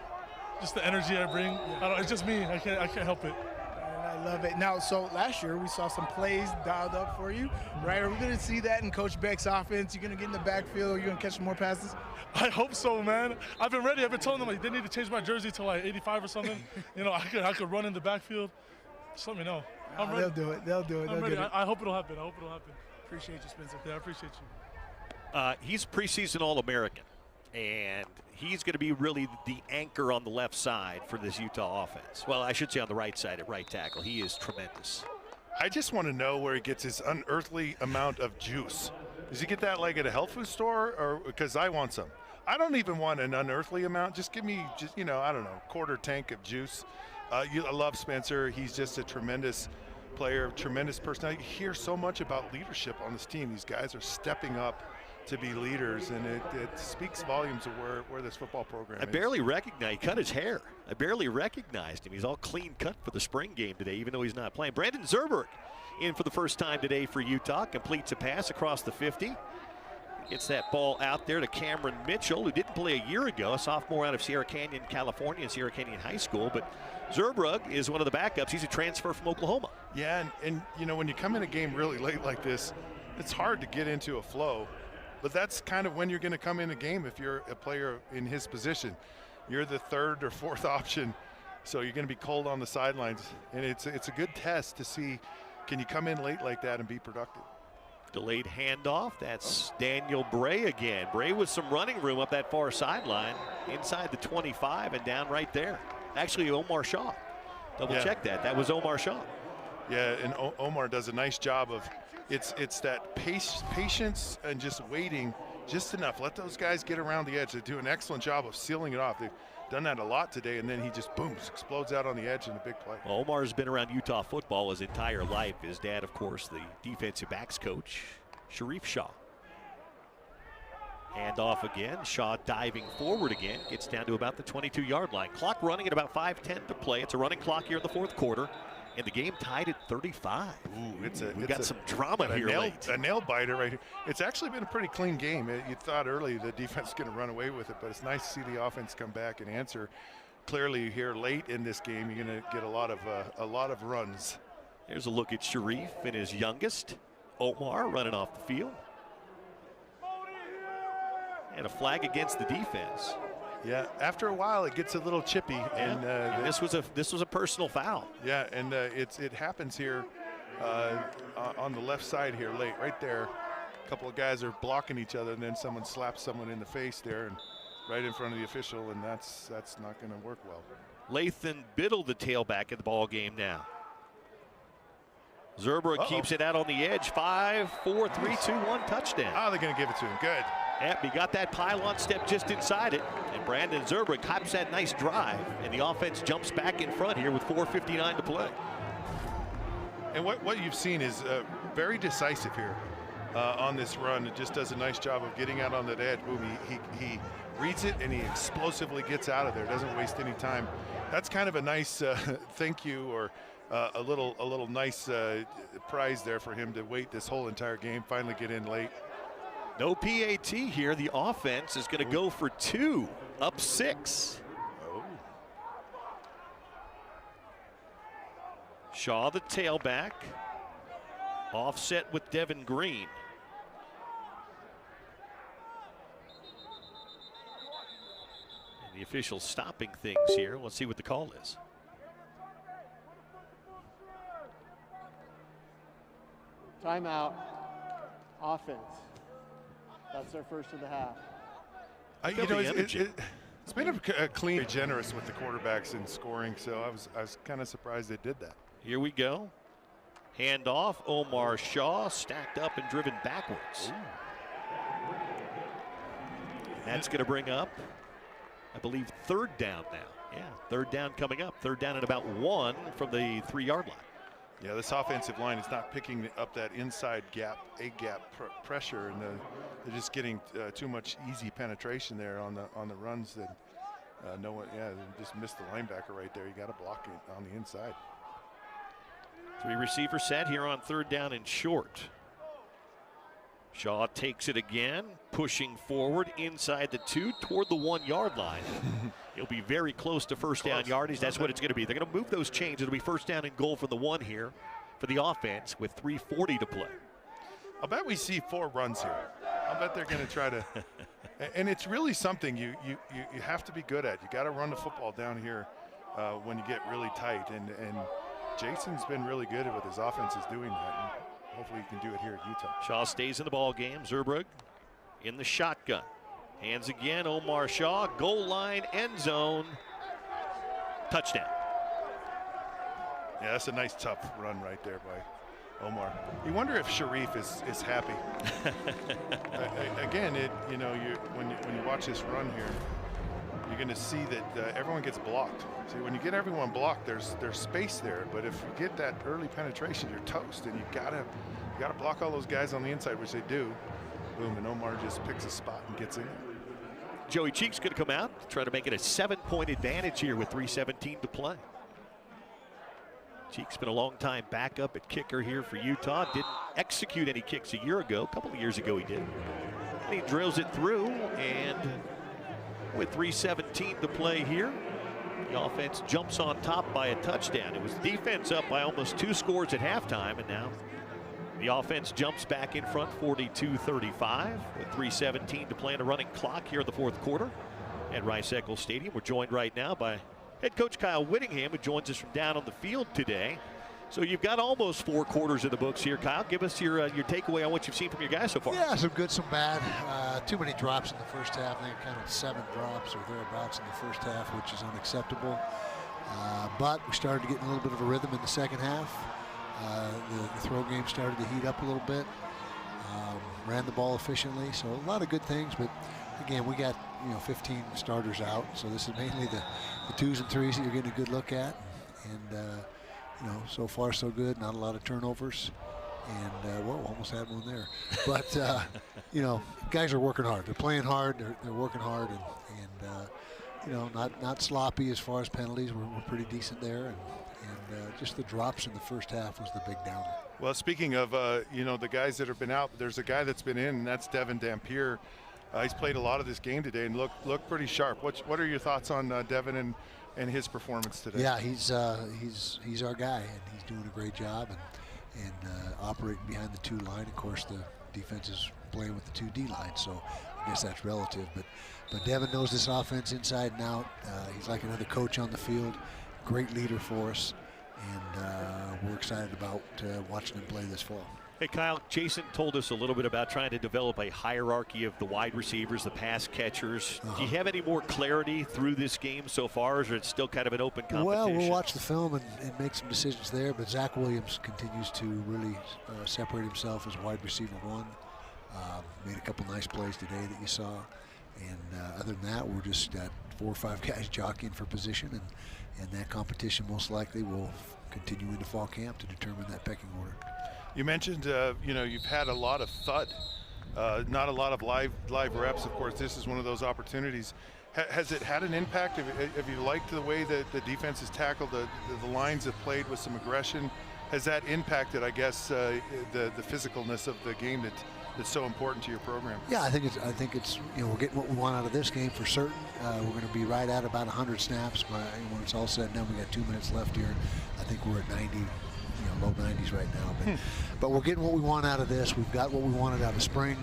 energy I bring. It's just me. I can't help it. And I love it. Now, so last year we saw some plays dialed up for you, right? Are we going to see that in Coach Beck's offense? You're going to get in the backfield. You're going to catch some more passes. I hope so, man. I've been ready. I've been telling them like they need to change my jersey to like 85 or something. You know, I could run in the backfield. Just let me know. I'm ready. They'll do it. They'll do it. I'm ready. I hope it'll happen. I hope it'll happen. Appreciate you, Spencer. Yeah, I appreciate you. He's preseason All-American, and he's going to be really the anchor on the left side for this Utah offense. Well, I should say on the right side at right tackle. He is tremendous. I just want to know where he gets his unearthly amount of juice. Does he get that like at a health food store, or because I want some? I don't even want an unearthly amount. Just give me, I don't know, quarter tank of juice. I love Spencer. He's just a tremendous player, tremendous personality. You hear so much about leadership on this team. These guys are stepping up to be leaders, and it speaks volumes of where this football program is. I barely recognized, he cut his hair. I barely recognized him. He's all clean cut for the spring game today, even though he's not playing. Brandon Zerberg in for the first time today for Utah, completes a pass across the 50. Gets that ball out there to Cameron Mitchell, who didn't play a year ago, a sophomore out of Sierra Canyon, California, Sierra Canyon High School. But Zerbrug is one of the backups. He's a transfer from Oklahoma. Yeah, and you know, when you come in a game really late like this, it's hard to get into a flow. But that's kind of when you're going to come in a game if you're a player in his position. You're the third or fourth option, so you're going to be cold on the sidelines. And it's a good test to see, can you come in late like that and be productive? Delayed handoff. That's Daniel Bray again. Bray with some running room up that far sideline, inside the 25 and down right there. Actually, Omar Shaw. Double check that. That was Omar Shaw. Yeah, and Omar does a nice job of, it's that patience and just waiting just enough. Let those guys get around the edge. They do an excellent job of sealing it off. They've done that a lot today, and then he just, boom, explodes out on the edge in a big play. Well, Omar's been around Utah football his entire life. His dad, of course, the defensive backs coach, Sharif Shaw. Hand off again. Shaw diving forward again. Gets down to about the 22-yard line. Clock running at about 5:10 to play. It's a running clock here in the fourth quarter. And the game tied at 35. Ooh, We've got some drama here late. A nail biter right here. It's actually been a pretty clean game. You thought early the defense was going to run away with it, but it's nice to see the offense come back and answer. Clearly here late in this game, you're going to get a lot of runs. Here's a look at Sharif and his youngest, Omar, running off the field. And a flag against the defense. Yeah, after a while it gets a little chippy, and this was a personal foul. Yeah, and it happens here on the left side here late, right there. A couple of guys are blocking each other, and then someone slaps someone in the face there, and right in front of the official, and that's not going to work well. Lathan Biddle, the tailback at the ball game now. Zerbrug keeps it out on the edge. 5, 4, 3, 2, 1 touchdown. Oh, they're going to give it to him. Good. Yep, he got that pylon step just inside it, and Brandon Zerbrug cops that nice drive, and the offense jumps back in front here with 4:59 to play. And what you've seen is very decisive here on this run. It just does a nice job of getting out on that edge. Boom, he reads it and he explosively gets out of there. Doesn't waste any time. That's kind of a nice thank you, or a little nice prize there for him to wait this whole entire game. Finally get in late. No PAT here. The offense is going to go for 2, up 6. Shaw, the tailback, offset with Devin Green. And the official stopping things here. Let's see what the call is. Timeout. Offense. That's their first of the half. It's been a clean, generous with the quarterbacks in scoring, so I was kind of surprised they did that. Here we go. Hand off. Omar Shaw stacked up and driven backwards. That's going to bring up, I believe, 3rd down now. Yeah, 3rd down coming up. 3rd down at about 1 from the 3-yard line. Yeah, this offensive line is not picking up that inside gap, pressure, and they're just getting too much easy penetration there on the runs. That no one, they just missed the linebacker right there. You got to block it on the inside. 3 receiver set here on 3rd down and short. Shaw takes it again, pushing forward inside the 2 toward the 1-yard line. He'll be very close to first down yardage. That's what it's going to be. They're going to move those chains. It'll be first down and goal from the 1 here for the offense with 3:40 to play. I'll bet we see 4 runs here. I'll bet they're going to try to. And it's really something you have to be good at. You got to run the football down here when you get really tight. And Jason's been really good with his offenses doing that. And hopefully he can do it here at Utah. Shaw stays in the ball game. Zerbrug in the shotgun. Hands again. Omar Shaw, goal line, end zone, touchdown. Yeah, that's a nice tough run right there by Omar. You wonder if Sharif is happy. Again, when you watch this run here, you're going to see that everyone gets blocked. See, when you get everyone blocked, there's space there. But if you get that early penetration, you're toast, and you gotta block all those guys on the inside, which they do. Boom, and Omar just picks a spot and gets in. Joey Cheek's going to come out, try to make it a 7-point advantage here with 3:17 to play. Cheek's been a long time backup at kicker here for Utah. Didn't execute any kicks a year ago. A couple of years ago he did. And he drills it through, and with 3:17 to play here, the offense jumps on top by a touchdown. It was defense up by almost 2 scores at halftime, and now the offense jumps back in front 42-35 with 3:17 to play in a running clock here in the 4th quarter at Rice-Eccles Stadium. We're joined right now by head coach Kyle Whittingham, who joins us from down on the field today. So you've got almost 4 quarters of the books here, Kyle. Give us your takeaway on what you've seen from your guys so far. Yeah, some good, some bad. Too many drops in the first half. I think I counted 7 drops or thereabouts in the first half, which is unacceptable. But we started to get in a little bit of a rhythm in the second half. The throw game started to heat up a little bit. Ran the ball efficiently, so a lot of good things. But again, we got 15 starters out, so this is mainly the 2s and 3s that you're getting a good look at. And so far so good. Not a lot of turnovers, and almost had one there. But guys are working hard. They're playing hard. They're working hard, and not sloppy as far as penalties. We're pretty decent there, and just the drops in the first half was the big downer. Well, speaking of the guys that have been out, there's a guy that's been in, and that's Devin Dampier. He's played a lot of this game today and looked pretty sharp. What are your thoughts on Devin and his performance today? Yeah, he's our guy, and he's doing a great job and operating behind the 2 line. Of course, the defense is playing with the 2 D lines, so I guess that's relative. But Devin knows this offense inside and out. He's like another coach on the field. Great leader for us, and we're excited about watching him play this fall. Hey, Kyle, Jason told us a little bit about trying to develop a hierarchy of the wide receivers, the pass catchers. Do you have any more clarity through this game so far, or is it still kind of an open competition? Well, we'll watch the film and make some decisions there, but Zach Williams continues to really separate himself as wide receiver 1. Made a couple nice plays today that you saw. And other than that, we're just got 4 or 5 guys jockeying for position, and that competition most likely will continue into fall camp to determine that pecking order. You mentioned, you've had a lot of thud, not a lot of live reps. Of course, this is one of those opportunities. Has it had an impact? Have you liked the way that the defense has tackled the lines, have played with some aggression? Has that impacted, I guess, the physicalness of the game that's so important to your program? Yeah, I think it's we're getting what we want out of this game for certain. We're going to be right at about 100 snaps when it's all said and done. We got 2 minutes left here. I think we're at 90. Low 90s right now, but we're getting what we want out of this. We've got what we wanted out of spring.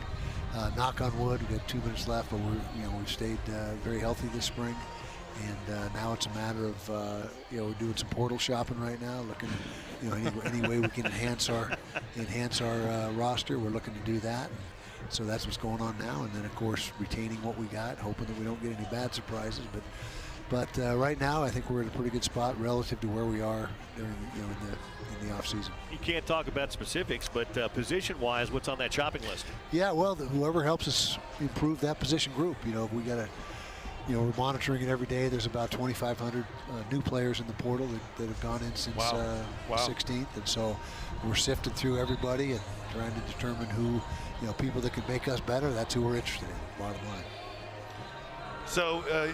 Knock on wood, we've got 2 minutes left, but we've stayed very healthy this spring, and now it's a matter of we're doing some portal shopping right now, looking any way we can enhance our roster. We're looking to do that. So that's what's going on now, and then of course retaining what we got, hoping that we don't get any bad surprises. But right now, I think we're in a pretty good spot relative to where we are during in the off season. You can't talk about specifics, but position-wise, what's on that shopping list? Yeah, well, whoever helps us improve that position group. We got to. We're monitoring it every day. There's about 2,500 new players in the portal that have gone in since 16th, and so we're sifting through everybody and trying to determine who, people that can make us better. That's who we're interested in. Bottom line. So.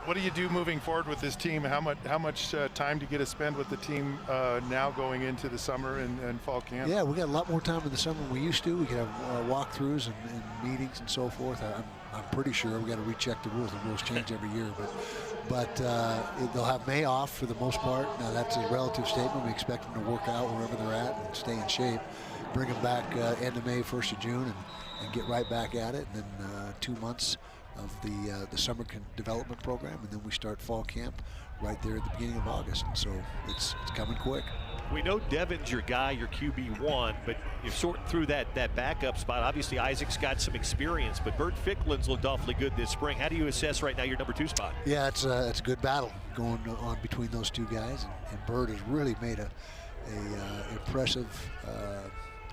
What do you do moving forward with this team? How much time do you get to spend with the team now going into the summer and fall camp? Yeah, we got a lot more time in the summer than we used to. We can have walkthroughs and meetings and so forth. I'm pretty sure we got to recheck the rules. The rules change every year, but they'll have May off for the most part. Now that's a relative statement. We expect them to work out wherever they're at and stay in shape. Bring them back end of May, 1st of June, and get right back at it. And then 2 months of the summer development program, and then we start fall camp right there at the beginning of August. And so it's coming quick. We know Devin's your guy, your QB1, but you're sorting through that backup spot. Obviously, Isaac's got some experience, but Bert Ficklin's looked awfully good this spring. How do you assess right now your number 2 spot? Yeah, it's a good battle going on between those 2 guys, and Bert has really made a impressive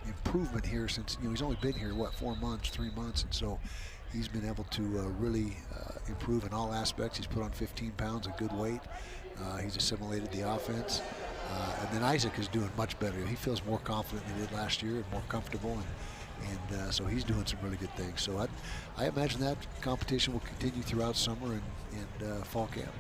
improvement here since he's only been here 3 months, and so he's been able to really improve in all aspects. He's put on 15 pounds, a good weight. He's assimilated the offense. And then Isaac is doing much better. He feels more confident than he did last year and more comfortable. And so he's doing some really good things. So I imagine that competition will continue throughout summer and fall camp.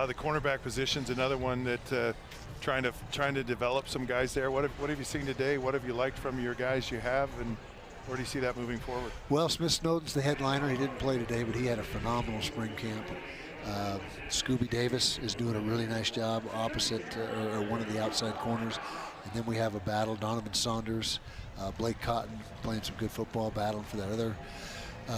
The cornerback position's another one that trying to develop some guys there. What have you seen today? What have you liked from your guys you have? And Where do you see that moving forward? Well, Smith Snowden's the headliner. He didn't play today, but he had a phenomenal spring camp. Scooby Davis is doing a really nice job opposite or one of the outside corners. And then we have a battle, Donovan Saunders, Blake Cotton playing some good football, battling for that other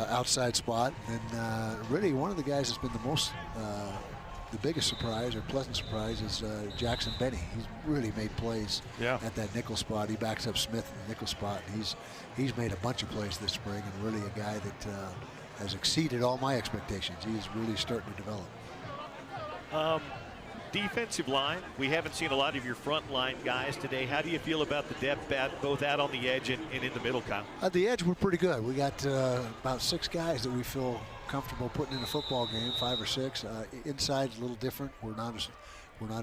outside spot. And really one of the guys that's been the biggest surprise or pleasant surprise is Jackson Benny. He's really made plays at that nickel spot. He backs up Smith in the nickel spot. And he's made a bunch of plays this spring, and really a guy that has exceeded all my expectations. He's really starting to develop. Defensive line, we haven't seen a lot of your front line guys today. How do you feel about the depth both out on the edge and in the middle, Kyle? At the edge, we're pretty good. We got about 6 guys that we feel comfortable putting in a football game, 5 or 6. Inside's a little different. We're not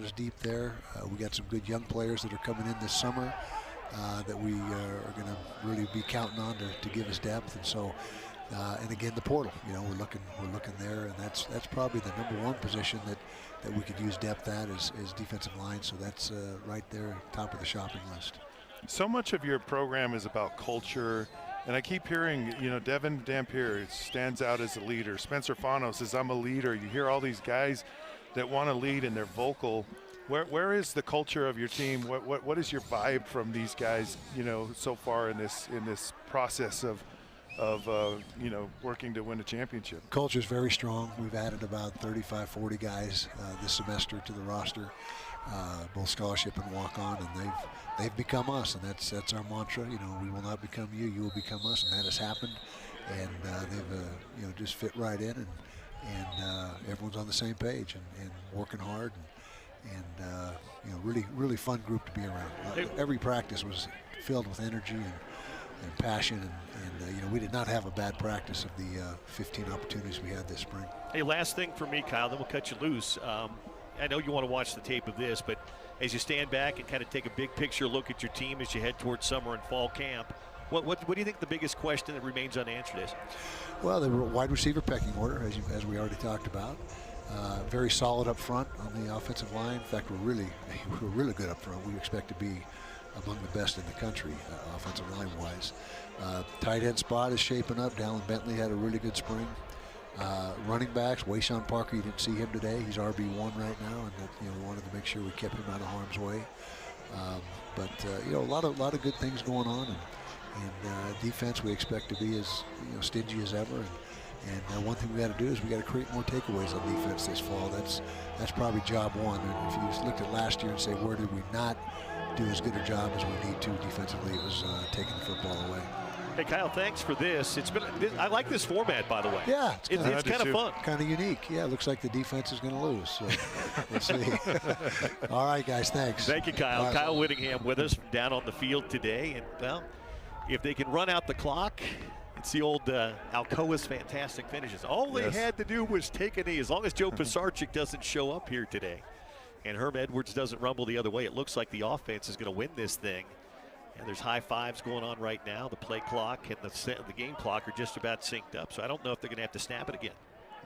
as deep there. We got some good young players that are coming in this summer that we are going to really be counting on to give us depth. And so, and again, the portal. You know, we're looking there, and that's probably the #1 position that we could use depth at is defensive line. So that's right there, top of the shopping list. So much of your program is about culture. And I keep hearing, you know, Devin Dampier stands out as a leader. Spencer Fano says, I'm a leader. You hear all these guys that want to lead and they're vocal. Where is the culture of your team? What is your vibe from these guys, you know, so far in this process of you know, working to win a championship? Culture is very strong. We've added about 35, 40 guys this semester to the roster, both scholarship and walk-on, and they've become us, and that's our mantra. You know, we will not become you, you will become us, and that has happened. And they've you know, just fit right in, and everyone's on the same page and working hard, and you know, really fun group to be around. Every practice was filled with energy and passion, and you know, we did not have a bad practice of the 15 opportunities we had this spring. Hey, last thing for me, Kyle, then we'll cut you loose. I know you want to watch the tape of this, but as you stand back and kind of take a big picture look at your team as you head towards summer and fall camp, what do you think the biggest question that remains unanswered is? Well, the wide receiver pecking order, as we already talked about. Very solid up front on the offensive line. In fact, we're really good up front. We expect to be among the best in the country, offensive line-wise. Tight end spot is shaping up. Dallin Bentley had a really good spring. Running backs, Wayshawn Parker, you didn't see him today. He's RB1 right now, and you know, we wanted to make sure we kept him out of harm's way. But you know, a lot of good things going on, and defense we expect to be as, you know, stingy as ever. And one thing we got to do is we got to create more takeaways on defense this fall. That's probably job one. And if you just looked at last year and say, where did we not do as good a job as we need to defensively, it was taking the football away. Hey, Kyle, thanks for this. I like this format, by the way. Yeah, it's kind of fun. Kind of unique. Yeah, it looks like the defense is going to lose. So we'll see. All right, guys, thanks. Thank you, Kyle. Right. Kyle Whittingham with us down on the field today. And, well, if they can run out the clock, it's the old Alcoa's fantastic finishes. All they had to do was take a knee. As long as Joe Pisarcik doesn't show up here today and Herm Edwards doesn't rumble the other way, it looks like the offense is going to win this thing. And there's high fives going on right now. The play clock and the game clock are just about synced up. So I don't know if they're going to have to snap it again.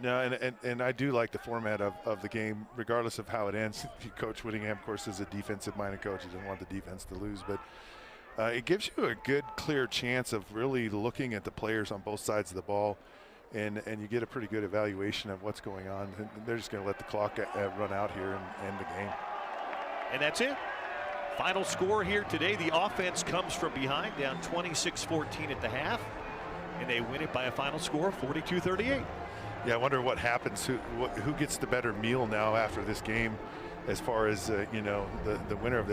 No, and I do like the format of the game, regardless of how it ends. Coach Whittingham, of course, is a defensive-minded coach. He doesn't want the defense to lose. But it gives you a good, clear chance of really looking at the players on both sides of the ball. And you get a pretty good evaluation of what's going on. And they're just going to let the clock run out here and end the game. And that's it. Final score here today, the offense comes from behind, down 26-14 at the half, and they win it by a final score of 42-38. Yeah, I wonder what happens, who gets the better meal now after this game as far as, you know, the winner of this.